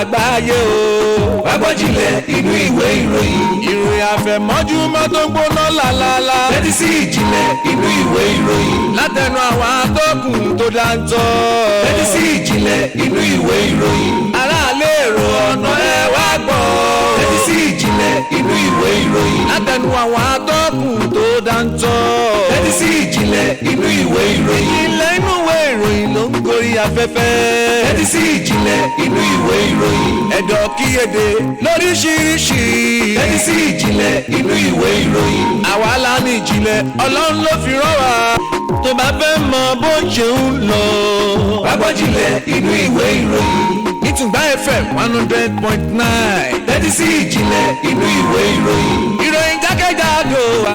àgbáyé o. wá gbọ́ Ìjìnlẹ̀ inú ìwé ìròyìn. ìròyìn àfẹ̀mọ́júmọ́ tó ń gbóná lálálá. tẹ́tí sí Ìjìnlẹ̀ inú ìwé ìròyìn. látẹnu àwọn atọ́kùn tó dáńtọ́. tẹ́tí sí Ìjìnlẹ̀ inú ìwé ìròyìn. aráàlú èrò ọ̀nà ẹ wá gbọ́. tẹ́tí sí Ìjìnlẹ̀ inú ìwé ìròyìn. látẹnu àwọn atọ́kùn tó dáńtọ́. tẹ́tí sí Ìjìnlẹ̀ inú ìwé ìròyìn. Ìjìnlẹ̀ inú ìwé ìròyìn ló ń gorí afẹ́fẹ́. tẹ́tí sí Ìjìnlẹ̀ inú ìwé ìròyìn. ẹ̀dọ̀ kíyèdè lóríṣiríṣi. tẹ́tí sí Ìjìnlẹ̀ inú ìwé ìròyìn. àwa la ní ìjìnlẹ̀ Ọlọ́run ló fi rán wa. tó bá fẹ́ mọ bó ṣe ń lọ. wá gbọ́ Ìjìnlẹ̀ inú ìwé ìròyìn. ìtùngbà FM 100.9. tẹ́tí sí Ìjìnlẹ̀ inú ìwé ìròyìn. ìròyìn jákèjádò wa.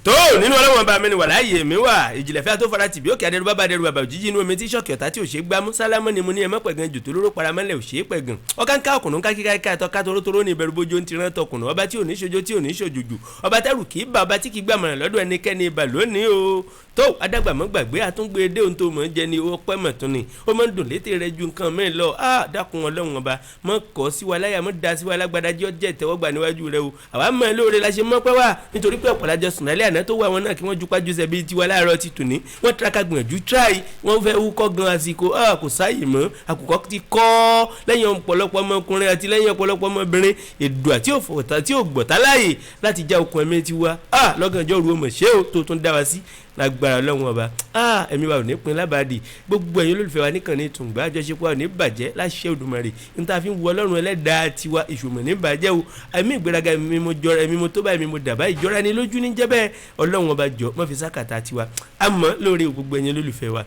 tó nínú ọlọ́wọ́n bá mi ni wà láàyè mi wà Ìjìnlẹ̀ fẹ́ tó fara tìbí òkè adẹ́rù bàbá òjijì inú omi tí sọ́ọ̀kì ọ̀tá tí ò ṣe gbámú sálámọ́ ni mo ní ẹ̀mọ́ pẹ̀gàn jù tó lóró paramẹ́lẹ̀ ò ṣe é pẹ̀gàn ọ̀ká ń ká ọkùnrin ká kíká ká tọ́ka torótoró ní ìbẹ̀rù bójú ń ti rán tọkùnrin ọba tí ò ní ṣojo tí ò ní ṣojújù ọba tẹ́rù kì í bá ọba tí kì í gbàmọ̀ràn lọ́dọ̀ ẹnikẹ́ni ibà lónìí o tó adágbàmọ́ gbàgbé àtúngbé dé ohun tó mọ̀ ń jẹ ni ó pẹ́ mọ̀ tún ni ó máa ń dùn létí rẹ ju nǹkan mẹ́rin lọ dákun Ọlọ́run ọba mọ́ kọ́ sí wa láyà mọ́ da sí wa lágbádá jẹ́ ọjẹ́ ìtẹ́wọ́gbà níwájú rẹ o àwa mọ̀ ẹ́ lóore la ṣe mọ́ pẹ́ wá nítorí pé ọ̀pọ̀lájọ sùn lálẹ́ àná tó wà wọn náà kí wọ́n jupa jùsẹ̀ bíi tiwa láàárọ̀ ti tù ní wọ́n tiraka gbìyànjú tíráì wọ́n fẹ́ wúkọ́ gan àsìkò kò sáàyè mọ́ àkùkọ ti kọ́ lẹ́yìn ọ̀pọ̀lọpọ̀ ọmọkùnrin àti lẹ́yìn ọ̀pọ̀lọpọ̀ ọmọbìnrin èdò àti òfòtà tí ò gbọ̀tá láàyè láti já okùn ẹ̀mí tiwa lọ́gànjọ́ ru ọmọ ṣé o tó tún dá wa sí lágbára Ọlọ́run ọba ẹ̀mí wa ò ní pin lábàádì gbogbo ẹ̀yin olólùfẹ́ wa nìkan ní tùǹgbà àjọṣepọ̀ ò ní bàjẹ́ láṣẹ Òdùmarè níta fi ń wọ Ọlọ́run ẹlẹ́dàá tiwa ìṣòmọ̀ ní bàjẹ́ o ẹ̀mí ìgbéraga ẹ̀mí mo jọra ẹ̀mí mo tó bá ẹ̀mí mo dàbá ìjọra ni lójú ní jẹ́bẹ́ Ọlọ́run ọba jọ mọ́ fi sákàtà tiwa àmọ́ lórí gbogbo ẹ̀yin olólùfẹ́ wa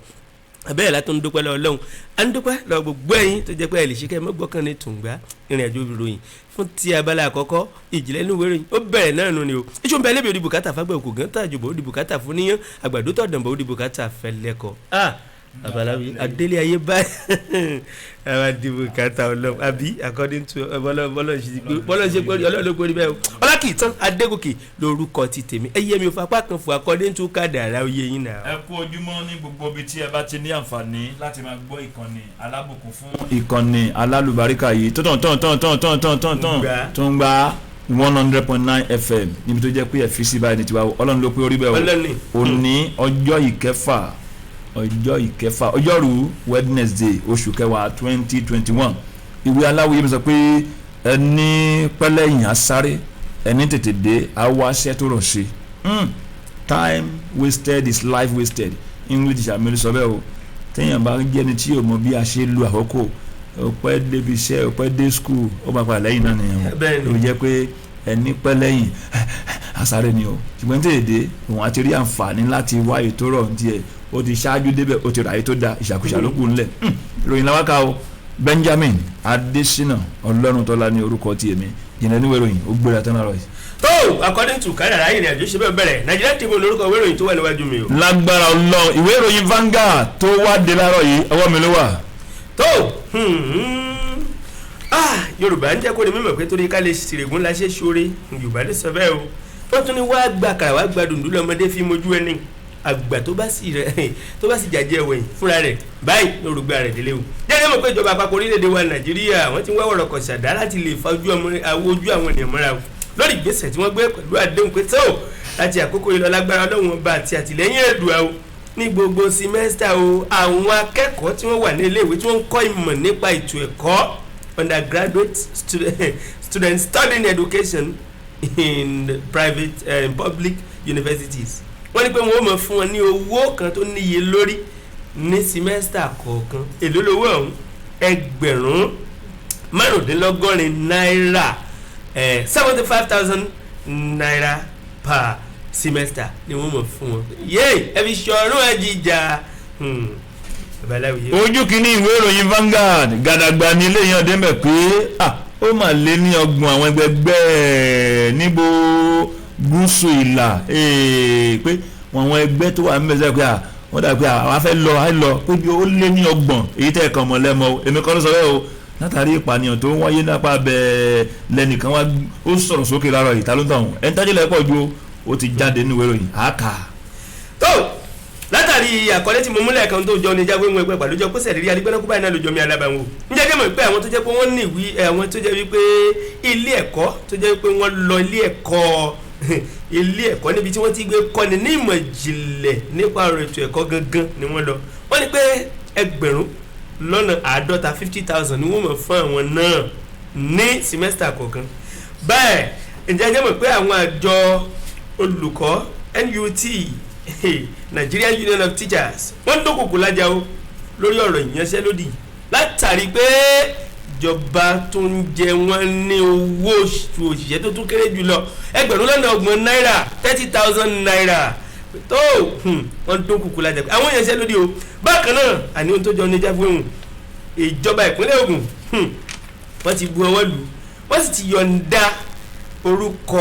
abẹ́rẹ́ látọ̀ ń dúpẹ́ lọ́wọ́ Ọlọ́run à ń dúpẹ́ lọ́wọ́ gbogbo ẹ̀yin tó jẹ́ pé ẹ̀ lè ṣe kẹ́ ẹ mọ́ gbọ́kàn ní tùǹgbà ìrìn àjò ìròyìn fún ti abala àkọ́kọ́ Ìjìnlẹ̀ inú ìwé ìròyìn ó bẹ̀rẹ̀ náà nù ni o iṣu ń bẹ lẹ́bi òdìbò kátà fagbẹ́ òkú gan tàjùbọ̀ òdìbò kátà fún níyàn àgbàdo tọ̀dànbọ̀ òdìbò kátà fẹ́lẹ́kọ̀ abalawi adélé ayé báyìí àwọn àdìbò kátà Ọlọ́run àbí according to bọ́lọ̀ ṣe pé Ọlọ́run ló kórìí bẹ́ẹ̀ o Olakitan Adegoke lórúkọ ti tèmi ẹyẹ mi ò fapá kan fún according to kádàrá oyè yín náà. ẹ kú ojúmọ́ ní gbogbo ibi tí ẹ bá ti ní àǹfààní láti máa gbọ́ ìkànnì alábùkún fún ìkànnì alálùbáríkà yìí tó ń gba 100.9 FM níbi tó jẹ́ pé ẹ fi sí báyìí ní tiwa Ọlọ́run ló pé orí bẹ́ẹ̀ o òní ọjọ́ ìkẹfà ọjọ́rú Wednesday oṣù kẹwàá 2021 ìwé aláwòye mi sọ pé ẹni pẹ́lẹ́yìn asáré ẹni tètè dé awáṣẹ́ tó rọ̀ ṣe time wasted is life wasted English àmì sọ bẹ́ẹ̀ o téèyàn bá jẹ́ ẹni tí yóò mọ bí a ṣe lu àkókò ọpẹ́ débi iṣẹ́ ọpẹ́ dé school ó máa padà lẹ́yìn náà nìyẹn o jẹ́ pé ẹni pẹ́lẹ́yìn asáré ni o ṣùgbọ́n tètè dé òun àti rí àǹfààní láti wá ètò rọ̀ ní tiẹ̀ ó ti ṣáájú débẹ̀ ó ti ràyè tó da ìṣàkóso ló kù ńlẹ̀ ìròyìn làwọn ká o Benjamin Adeshina Oloruntola ní orúkọ ti èmi Ìjìnlẹ̀ níwèé ìròyìn ó gbéra tán láàárọ̀ yìí. tó according to kádàrá ìrìn àjò ṣe bẹ́ẹ̀ bẹ̀rẹ̀ Nàìjíríà Tribune lórúkọ ìwé ìròyìn tó wà níwájú mi o. lágbára Ọlọ́run ìwé ìròyìn Vanguard tó wá dé láàárọ̀ yìí ọwọ́ mi ló wà. tó Yorùbá ń jẹ́ kó ní mímọ̀ pé torí ká lè ṣèrègùn la ṣe ṣoore Yorùbá lè sọ bẹ́ẹ̀ o wọ́n tún ní wàá gba kàrà wàá gba dùndú lọ́mọdé fi mojú ẹni àgbà tó bá sì jàjẹ́ ẹ̀wẹ̀yìn fúnra rẹ̀ báyìí lórúgbà rẹ̀ délé o. jẹ́jẹ́ mọ̀ pé ìjọba àpapọ̀ orílẹ̀-èdè wa Nàìjíríà wọ́n ti ń wá wọ̀rọ̀ kọ̀ ṣàdá láti lè fa ojú àwọn ènìyàn mọ́ra o lórí ìgbésẹ̀ tí wọ́n gbé pẹ̀lú àdéhùn pé tó láti àkókò ìlọ lágbára Ọlọ́run ọba àti àtìlẹ́yìn Èdùà o ní gbogbo simẹ́sítà o àwọn akẹ́kọ̀ọ́ tí wọ́n wà ní iléèwé tí wọ́n ń kọ́ ìmọ̀ nípa ètò ẹ̀kọ́ undergraduate students studying education in private public universities wọ́n ní pé wọ́n mọ̀ fún wọn ní owó kan tó níye lórí ní simẹ́sítà kọ̀ọ̀kan èló lówó ọ̀hún ẹgbẹ̀rún márùndínlọ́gọ́rin náírà 75,000 naira per semester ni wọ́n mọ̀ fún wọn. yéé ẹ fi ṣọ̀run ẹ jíjà. ojú kìíní ìwé ìròyìn Vanguard gàdàgbà ní ilé yẹn dẹ́mẹ̀ pé ó mà lé ní ọgbọ̀n àwọn ẹgbẹ́ níbo gúúsù ìlà pé àwọn ẹgbẹ́ tó wà níbẹ̀ pé wọ́n dà pé àwọn afẹ́ lọ pé ó lé ní ọgbọ̀n èyí tẹ́ ẹ̀kan mọ̀ lẹ́mọ̀ èmi kan ló sọ bẹ́ẹ̀ o látàrí ìpànìyàn tó ń wáyé nápa bẹ́ẹ̀ lẹ́nìkan wá ó sọ̀rọ̀ sókè lára ìta ló ń tàn ẹni tájú lẹ́pọ̀ ju ó ti jáde nínú ìròyìn àáká. tó látàrí látàrí àkọlé tí mo múlẹ̀ kan tó jọ ní jáwé wọn ẹgbẹ́ pàlójọ pé sẹ̀rírí adigbẹ́nàkú báyìí náà lójọ mi alábàáwò ǹjẹ́ jẹ́ mọ̀ pé àwọn tó jẹ́ pé wọ́n ní ìwé àwọn tó jẹ́ wípé ilé ẹ̀kọ́ tó jẹ́ wípé wọ́n lọ ilé ẹ̀kọ́ níbi tí wọ́n ti gbé kọ́ni ní ìmọ̀ ìjìnlẹ̀ nípa ọ̀rọ̀ ètò ẹ̀kọ́ gangan ni wọ́n lọ wọ́n ní pé ẹgbẹ̀rún lọ́nà 50,000 ni wọ́n mọ̀ fún àwọn náà ní semester kọ̀ọ̀kan bẹ́ẹ̀ ǹjẹ́ jẹ́ mọ̀ pé àwọn àjọ olùkọ́ NUT Nigerian Union of Teachers wọ́n dókòkò lájà o lórí ọ̀rọ̀ ìyanṣẹ́lódì látàrí pé ìjọba tó ń jẹ wọ́n ní owó òṣìṣẹ́ tó tún kéré jùlọ ẹgbẹ̀rún lọ́nà ọgbọ̀n náírà 30,000 naira tó wọ́n dókòkò lájà àwọn ìyanṣẹ́lódì o bákan náà àní ohun tó jọ níjà fún òun ìjọba ìpínlẹ̀ Ògùn wọ́n ti bu ọwọ́ lù wọ́n sì ti yọ̀ǹda orúkọ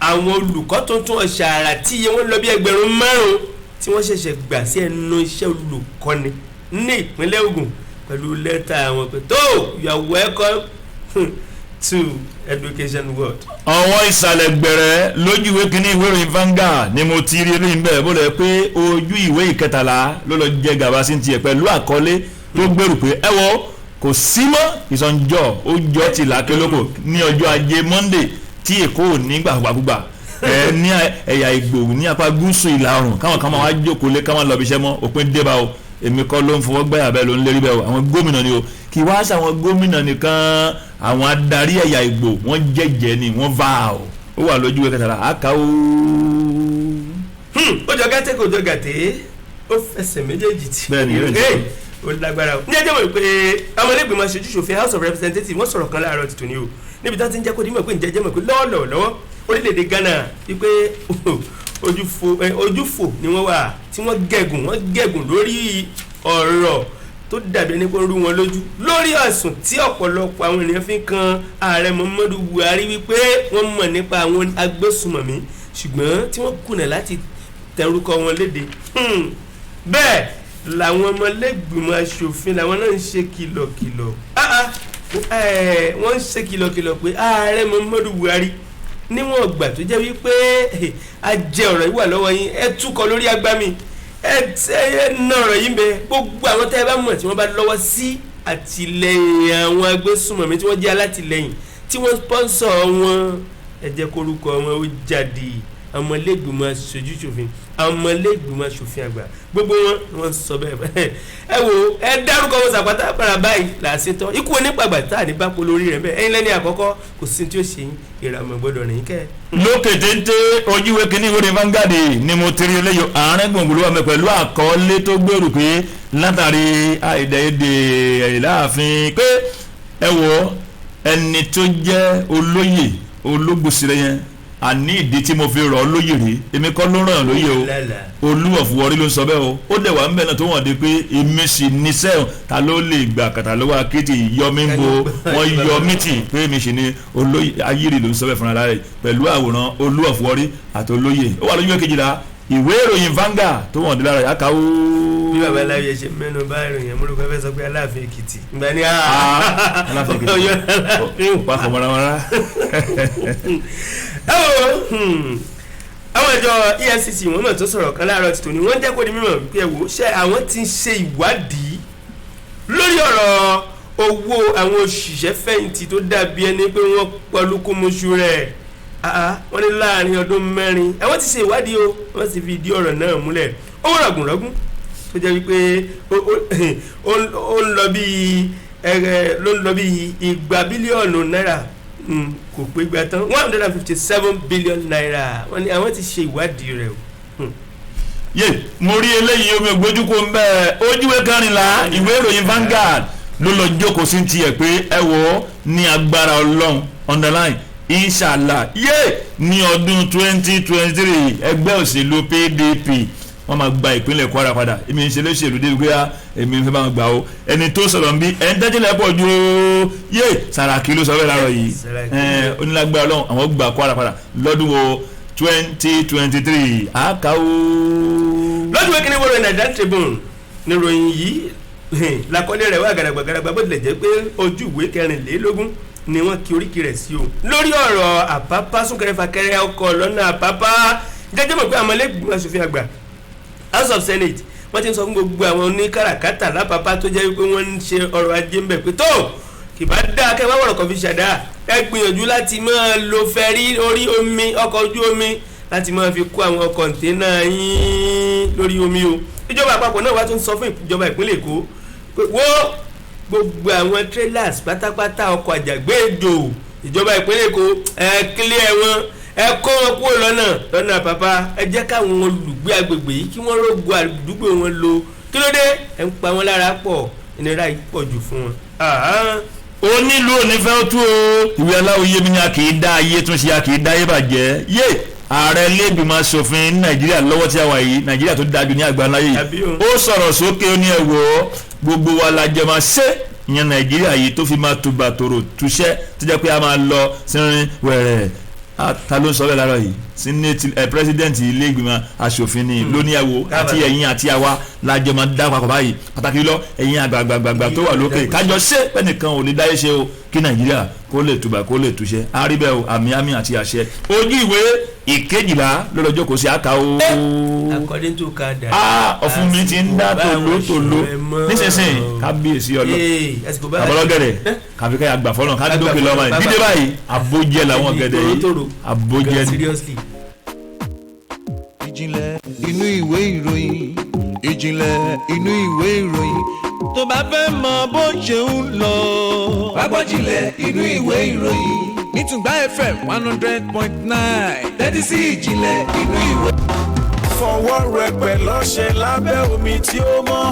àwọn olùkọ́ tuntun ọ̀ṣàrà tí iye wọn lọ bí ẹgbẹ̀rún 5 tí wọ́n ṣẹ̀ṣẹ̀ gbà sí ẹnu iṣẹ́ olùkọ́ni ní ìpínlẹ̀ Ògùn pẹ̀lú lẹ́tà àwọn pé tó you are welcome to education world. àwọn ìsàlẹ̀ gbẹ̀rẹ̀ lójú ìwé kínní ìwé ìròyìn Vanguard ni mo ti rí eléyìí bẹ́ẹ̀ bó lẹ̀ pé ojú ìwé ìkẹtàlá ló lọ jẹ gàba sí tiẹ̀ pẹ̀lú àkọlé tó gbèrú pé ẹ wọ kò sí mọ́ ìsọ̀njọ́ ó jọ ti làákè lóko ní ọjọ́ ajé Monday tí Èkó ò ní gbàgbàgbà ní ẹ̀yà Ìgbò ní apá gúúsù ìlà oòrùn káwọn kan máa wá jókòó lé káwọn lọ bí iṣẹ́ mọ́ òpin débà o èmi kọ́ ló ń fọwọ́ gbẹ́yà bẹ́ẹ̀ ló ń lérí bẹ́ẹ̀ o àwọn gómìnà ni o kì í wá sí àwọn gómìnà nìkan àwọn adarí ẹ̀yà Ìgbò wọ́n jẹ́jẹ́ ni wọ́n va o ó wà lójú ẹ̀ kẹtàlá àká o. ó jọ gàtẹ́ kò jọ gàtẹ́ ó fẹsẹ̀ méjèèjì tì bẹ́ẹ̀ ni yóò jẹ́ ó lágbára o ní ẹjọ́ mọ̀ pé àwọn ẹlẹ́gbẹ̀mọ̀ aṣojú ṣòfin House of Representatives wọ́n sọ̀rọ̀ kan láàárọ̀ tuntun ni o níbi tí wọ́n ti ń jẹ́ kó dímọ̀ pé ǹjẹ́ jẹ́ mọ̀ pé lọ́wọ́lọ́wọ́ orílẹ̀-èdè Ghana wípé ojúfò ni wọ́n wà tí wọ́n gẹ̀gùn lórí ọ̀rọ̀ tó dàbí ẹni pé ń rú wọn lójú lórí ẹ̀sùn tí ọ̀pọ̀lọpọ̀ àwọn ènìyàn fi kan ààrẹ Muhammadu Buhari wípé wọ́n mọ̀ nípa àwọn agbésùmọ̀mí ṣùgbọ́n tí wọ́n kùnà láti tẹrúkọ wọn léde bẹ́ẹ̀ làwọn ọmọlẹ́gbìmọ̀ aṣòfin làwọn náà ń ṣe kìlọ̀kìlọ̀ wọ́n ń ṣe kìlọ̀kìlọ̀ pé ààrẹ Muhammadu Buhari níwọ̀n ọgbà tó jẹ́ wípé a jẹ ọ̀rọ̀ yìí wà lọ́wọ́ yín ẹ túkọ̀ lórí agbámi ẹ ná ọ̀rọ̀ yìí bẹ gbogbo àwọn tẹ́ ẹ bá mọ̀ tí wọ́n bá lọ́wọ́ sí àtìlẹ́yìn àwọn agbésùnmọ̀mí tí wọ́n jẹ́ alátìlẹ́yìn tí wọ́n sponsor wọn ẹ jẹ́ kórúkọ wọn ó jáde ọmọlẹ́gbìmọ̀ aṣojú ṣòfin ọmọlẹ́gbìmọ̀ aṣòfin àgbà gbogbo wọn sọ bẹ́ẹ̀ ẹ wo ẹ dárúkọ wọn sàpátá para báyìí làásìtọ́ ikú onípàgbà tá à ní bá polórí rẹ̀ bẹ́ẹ̀ ẹ̀yin lẹ́ni àkọ́kọ́ kò sí tí ó ṣe yín ìràmọ̀ gbọ́dọ̀ rìn kẹ́. lókè téńté ojúwe kínní ìwé Vanguard ni mo ti rí eléyò àárín gbùngbùn wa mi pẹ̀lú àkọọ́lé tó gbèrú pé látàrí àìdèédè láàfin pé ẹ wo ẹni tó jẹ́ olóyè ológbòsílẹ̀ yẹn àní ìdí tí mo fi rọ̀ ọ́ lóyè rí èmi kọ́ ló ràn lóyè o olúwọ̀fùwọ́rí ló ń sọ bẹ́ẹ̀ o ó dẹ̀ wá ń bẹ̀ náà tó wọ̀n de pé èmi sì níṣẹ́ ta ló lè gbà kàtà lọ́wọ́ akéètì yọmí ń bo wọ́n yọ mítì pé èmi sì ní olóyè ayírí ló ń sọ bẹ́ẹ̀ fúnra rẹ̀ pẹ̀lú àwòrán olúwọ̀fùwọ́rí àti olóyè ó wà lójú kejìlá ìwé ìròyìn Vanguard tó wọ̀n de lára yà ká o. bí baba aláwìyẹ ṣe mẹ́nu bá ìròyìn mo rò pé fẹ́ sọ pé Aláàfin Èkìtì ìgbà ní Aláàfin Èkìtì ó pa kọ̀mọ́ramọ́ra. àwọn ìjọ EFCC wọn mọ̀ tó sọ̀rọ̀ kan láàárọ̀ tìtò ni wọ́n jẹ́ kó di mímọ̀ wípé ẹ̀wò ṣé àwọn ti ń ṣe ìwádìí lórí ọ̀rọ̀ owó àwọn òṣìṣẹ́ fẹ̀yìntì tó dàbí ẹni pé wọ́n pọ̀lúkúmuṣu rẹ̀ wọ́n ní láàrin ọdún 4 àwọn ti ṣe ìwádìí o wọ́n sì fi ìdí ọ̀rọ̀ náà múlẹ̀ owó rọ̀gùnrọ̀gùn tó jẹ́ wípé ó ń lọ bí igba bílíọ̀nù náírà kò pé gba tán 157 billion naira wọ́n ní àwọn ti ṣe ìwádìí rẹ̀ o. yé mo rí eléyìí omi ògbójú kó ń bẹ́ẹ̀ ojúwe kẹrìnlá ìwé ìròyìn Vanguard ló lọ jókòó sí tiẹ̀ pé ẹ wò ó ní agbára Ọlọ́run underline inshallah yé ní ọdún 2023 ẹgbẹ́ òṣèlú PDP wọ́n máa gba ìpínlẹ̀ Kwara padà èmi ń ṣe léṣèlú débi pé èmi ń fẹ́ bá wọn gbà ó ẹni tó sọ̀rọ̀ ń bí ẹ̀ ń tẹ́tílẹ̀ pọ̀ ju yé Sàràkí ló sọ bẹ́ẹ̀ láàárọ̀ yìí onílágbára Ọlọ́run àwọn gba Kwara padà lọ́dún wo 2023 àkà ó. lọ́dún wẹ́kẹ́ ní wọ́n rẹ̀ Nigerian Tribune ní ìròyìn yìí lakọ́lé rẹ̀ wá gàràgbà bó tilẹ̀ jẹ́ pé ojú ìwé 24 ni wọ́n kí oríkì rẹ̀ sí o lórí ọ̀rọ̀ Àpápá súnkẹrẹ fàkẹrẹ ọkọ̀ lọ́nà Àpápá jẹ́jẹ́ mọ̀ pé àmọ́lẹ́gbìmọ̀ aṣòfin àgbà House of Senate wọ́n ti ń sọ fún gbogbo àwọn oníkàràkátà lápapá tó jẹ́ wípé wọ́n ń ṣe ọrọ̀ ajé ń bẹ̀ pé tó kì bá dáa kẹ́ ẹ má wọ̀rọ̀ kan fi ṣàdá ẹ gbìyànjú láti máa lo fẹ́rí orí omi ọkọ̀ ojú omi láti máa fi kó àwọn kọ̀ǹténà yín lórí omi o. Ìjọba àpapọ̀ náà wá tún sọ fún ìjọba ìpínlẹ̀ Èkó pé wo gbogbo àwọn trailers pátápátá ọkọ̀ àjàgbéjò ìjọba ìpínlẹ̀ Èkó ẹ clear wọn ẹ kó wọn kúrò lọ́nà àpapá ẹ jẹ́ káwọn olùgbé agbègbè yìí kí wọ́n rógbó àdúgbò wọn lò kí ló dé ẹ ń pa wọn lára pọ̀ ìnira yìí pọ̀ jù fún wọn. onílù onífẹ́ ó tú o ìwé aláwòye mi ni a kì í dá ayé tún ṣe a kì í dá ayé bàjẹ́ yé ààrẹ lẹ́gbìmọ̀ asòfin ní Nàìjíríà lọ́wọ́ tí a wà yìí Nàìjíríà tó dájú ní àgbáńlá yìí ó sọ̀rọ̀ sókè ó ní ẹ̀wọ̀ gbogbo wa la jẹ́ máa ṣe ìyẹn Nàìjíríà yìí tó fi máa tuba tòrò túṣẹ́ tó jẹ́ pé a máa lọ sínú wẹ̀rẹ̀ ta ló ń sọ bẹ́ẹ̀ lára yìí senate president ilé ìgbìmọ̀ asòfin ni lóníyàwó àti ẹ̀yin àti àwa lájọ máa dá papọ̀ báyìí pàtàkì lọ ẹ̀yin àgbààgbà tó wà lókè kájọ ṣe pẹ́nìkan ò ní dáyé ṣe o kí Nàìjíríà kó lè tuba kó lè túṣẹ́ àríbẹ̀ o àmì àti àṣẹ ojú ìwé ìkejìlá lọ́dọ̀jọ́ kò sí àkà o. according to kada. ọ̀fun mi ti ń dá tòlótòló nísinsìnyí kábíyèsí àbọ̀lọ́gẹ̀rẹ̀ kàfikẹ́ àgbàfọ́nà kádókè lọ́mọ yìí dídé báyìí àbójẹ́ làwọn gẹ̀dẹ̀ yìí àbójẹ́ ni. Ìjìnlẹ̀ inú ìwé ìròyìn ìjìnlẹ̀ inú ìwé ìròyìn tó bá fẹ́ mọ bó ṣe ń lọ. Agbọ́jìnlẹ̀ inú ìwé ìròyìn nítùngbà FM 100.9 tẹ́tí sí ìjìnlẹ̀ inú ìwé. Fọwọ́ rẹpẹ̀ lọ́ṣẹ lábẹ́ omi tí ó mọ́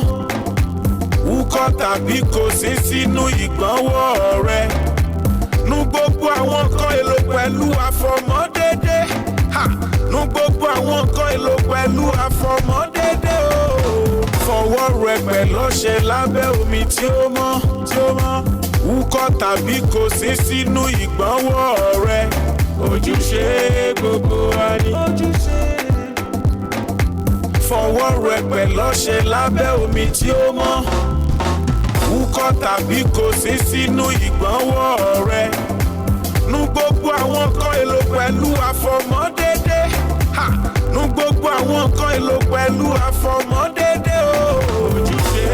wúkọ́ tàbí kò sí sínú ìgbọ̀nwọ́ rẹ nu gbogbo àwọn nǹkan èlò pẹ̀lú àfọmọ́dédé nu gbogbo àwọn nǹkan èlò pẹ̀lú àfọmọ́dédé o fọwọ́ rẹpẹ̀ lọ́ṣẹ lábẹ́ omi tí ó mọ́ wúkọ́ tàbí kò sí sínú ìgbọ̀nwọ́ rẹ ojúṣe gbogbo wa ni ojúṣe. Fọwọ́ rẹpẹ̀ lọ́ṣẹ lábẹ́ omi tí ó mọ́ wúkọ́ tàbí kò sí sínú ìgbọ̀nwọ́ rẹ nu gbogbo àwọn nǹkan èlò pẹ̀lú àfọmọ́dédé nu gbogbo àwọn nǹkan èlò pẹ̀lú àfọmọ́dédé o ojúṣe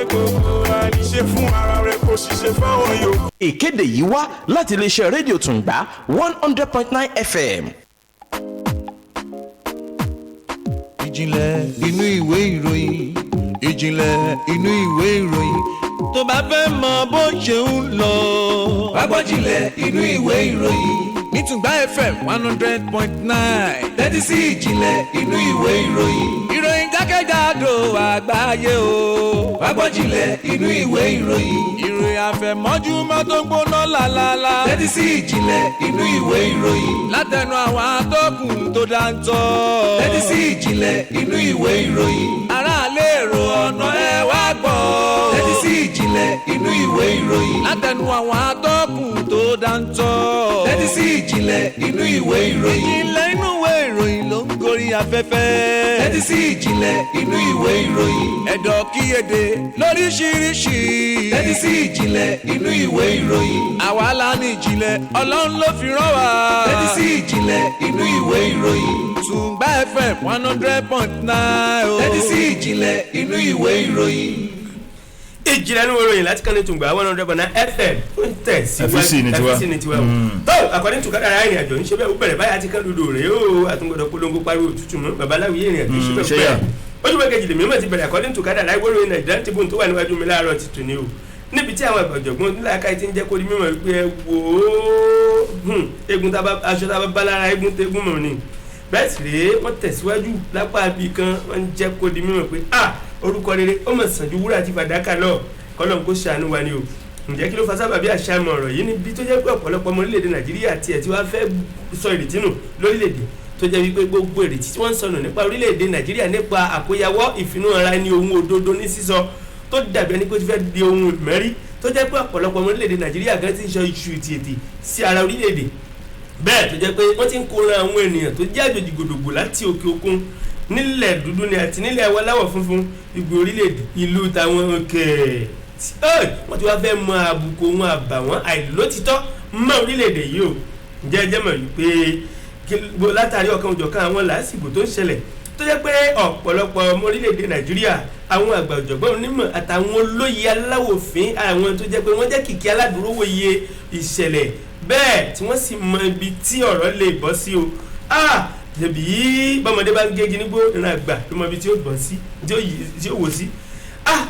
gbogbo wa ni ṣe fún ara rẹ kó ṣiṣẹ́ fáwọn yòókù. Ìkéde yìí wá láti iléeṣẹ́ rédíò Tùngbà 100.9 FM. Ìjìnlẹ̀ inú ìwé ìròyìn ìjìnlẹ̀ inú ìwé ìròyìn tó bá fẹ́ mọ bó ṣe ń lọ. Agbọ́jìnlẹ̀ inú ìwé ìròyìn nítùngbà FM 100.9 tẹ́tí sí ìjìnlẹ̀ inú ìwé ìròyìn ìròyìn jákèjádò àgbáyé o. Agbọ́jìnlẹ̀ inú ìwé ìròyìn ìròyìn àfẹ̀mọ́júmọ́ tó ń gbóná lálálá tẹ́tí sí ìjìnlẹ̀ inú ìwé ìròyìn látẹnu àwọn atọ́kùn tó dáńtọ́. tẹ́tí sí ìjìnlẹ̀ inú ìwé ìròyìn aráàlú èrò ọ̀nà ẹ wá gbọ́. tẹ́tí sí ìjìnlẹ̀ inú ìwé ìròyìn látẹnu àwọn atọ́kùn tó dáńtọ́. tẹ́tí sí ìjìnlẹ̀ inú ìwé ìròyìn ìjìnlẹ̀ inú ìwé ìròyìn ló ń gorí afẹ́fẹ́. tẹ́tí sí ìjìnlẹ̀ inú ìwé ìròyìn ẹ̀dọ̀ kíyèdè lóríṣiríṣi. tẹ́tí sí ìjìnlẹ̀ inú ìwé ìròyìn àwa la ní ìjìnlẹ̀ Ọlọ́run ló fi rán wa. tẹ́tí sí ìjìnlẹ̀ inú ìwé ìròyìn Tùngbà FM 100.9 o. tẹ́tí sí ìjìnlẹ̀ inú ìwé ìròyìn. Ìjìnlẹ̀ inú ìròyìn láti kàn ní Tùngbà 100.9 FM ń tẹ̀síwájú FCC ni tiwa tó àkọ́dé tù kádàrá ìrìn àjò níṣẹ́ bẹ́ẹ̀ ó bẹ̀rẹ̀ báyà ti kán dúdú rèé o àtúngbọ̀dọ̀ polongo pariwo òtútù mọ́ babaláwo yé ìrìn àjò níṣẹ́ bẹ́ẹ̀ bẹ́ẹ̀ ojúbọ kejì lèmi mọ̀ ti bẹ̀rẹ̀ àkọ́dé tù kádàrá ìwé ìròyìn Nàìjíríà Tribune tó wà níwájú mi láàárọ̀ ti tù ní o níbi tí àwọn ọ̀jọ̀gbọ́n nílàáká ti ń jẹ́ kó di mímọ̀ wípé ẹ wò ó egun aṣọ tá a bá bá lára egun tẹ́gùn mọ̀ ni bẹ́ẹ̀ sì rèé wọ́n tẹ̀síwájú lápá ibì kan wọ́n ń jẹ́ kó di mímọ̀ pé orúkọ rere ó mọ̀ sàn ju wúrà àti fàdákà lọ kọ́lọ́n kó ṣàánú wa ni o ǹjẹ́ kí ló fa sábàbí àṣàmọ̀ ọ̀rọ̀ yìí níbi tó jẹ́ pé ọ̀pọ̀lọpọ̀ ọmọ orílẹ̀-èdè Nàìjíríà tiẹ̀ tí wàá fẹ́ sọ ìrètí nù lórílẹ̀-èdè tó jẹ́ wípé gbogbo ìrètí tí wọ́n ń sọnù nípa orílẹ̀-èdè Nàìjíríà nípa àkóyawọ́ ìfinú ara ní ohun òdodo ní sísọ tó dàbí ẹni pé ó ti fẹ́ di ohun ìmẹ́rí tó jẹ́ pé ọ̀pọ̀lọpọ̀ ọmọ orílẹ̀-èdè Nàìjíríà gan ti ń sọ iṣu ìtìtì sí ara orílẹ̀-èdè bẹ́ẹ̀ tó jẹ́ pé wọ́n ti ń kóra àwọn ènìyàn tó jẹ́ àjòjì gbòdògbò láti òkè òkun nílẹ̀ dúdú ni àti nílẹ̀ aláwọ̀ funfun ìgbò orílẹ̀-èdè ìlú táwọn òkè wọ́n ti wá fẹ́ mọ àbùkù wọn àbàwọ́n àìlótìtọ́ mọ́ orílẹ̀-èdè yìí o jẹ́jẹ́ mọ̀ wípé látàrí ọ̀kan òjọ̀kan àwọn làásìgbò tó ń ṣẹlẹ̀ tó jẹ́ pé ọ̀pọ̀lọpọ̀ ọmọ orílẹ̀-èdè Nàìjíríà àwọn àgbà ọ̀jọ̀gbọ́n onímọ̀ àtàwọn olóyè aláwòfín àwọn tó jẹ́ pé wọ́n jẹ́ kìkì aládùúrówòye ìṣẹ̀lẹ̀ bẹ́ẹ̀ tí wọ́n sì mọ ibi tí ọ̀rọ̀ lè bọ́ sí o tẹ̀bí bọ́mọdé bá ń gégi nígbó ìran àgbà ló mọ ibi tí ó bọ́ sí tí ó wò sí.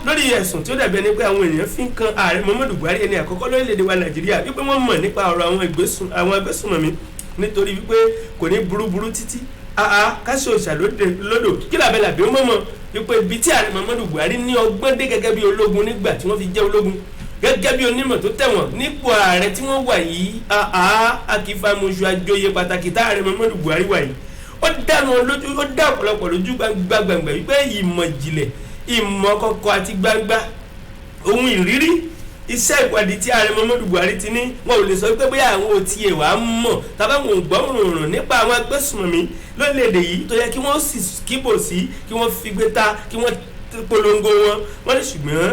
Lórí ẹ̀sùn tí ó dàbí ẹni pé àwọn èèyàn fi ń kan ààrẹ Muhammadu Buhari ẹni àkọ́kọ́ lórílẹ̀‐èdè wa Nàìjíríà wípé wọ́n mọ̀ nípa ọ̀rọ̀ àwọn agbésùnmọ̀mí nítorí wípé kò ní burúburú títí káṣí òṣàlódò kí làbẹ́làbẹ́ ó mọ̀mọ́ wípé ibi tí ààrẹ Muhammadu Buhari ní ọgbọ́n dé gẹ́gẹ́ bí ológun nígbà tí wọ́n fi jẹ́ ológun gẹ́gẹ́ bí onímọ̀ tó tẹ̀wọ̀n nípò ààrẹ tí wọ́n wà yìí akífàmùsù àjòyè pàtàkì tá ààrẹ Muhammadu Buhari wà yìí ó dá ọ̀pọ̀lọpọ̀ lójú gbàgbàgbà wípé ìmọ̀ ìjìnlẹ̀ ìmọ̀ kọ̀kọ̀ àti gbangba ohun ìrírí iṣẹ́ ìwádìí tí ààrẹ Muhammadu Buhari ti ní wọn ò lè sọ pé bóyá àwọn ò tiẹ̀ wá mọ̀ tàbí àwọn ò gbọ́ òrùn nípa àwọn agbésùnmọ̀mí lórílẹ̀‐èdè yìí tó yẹ kí wọ́n sì kíbò sí kí wọ́n fi gbé ta kí wọ́n polongo wọn ní ṣùgbọ́n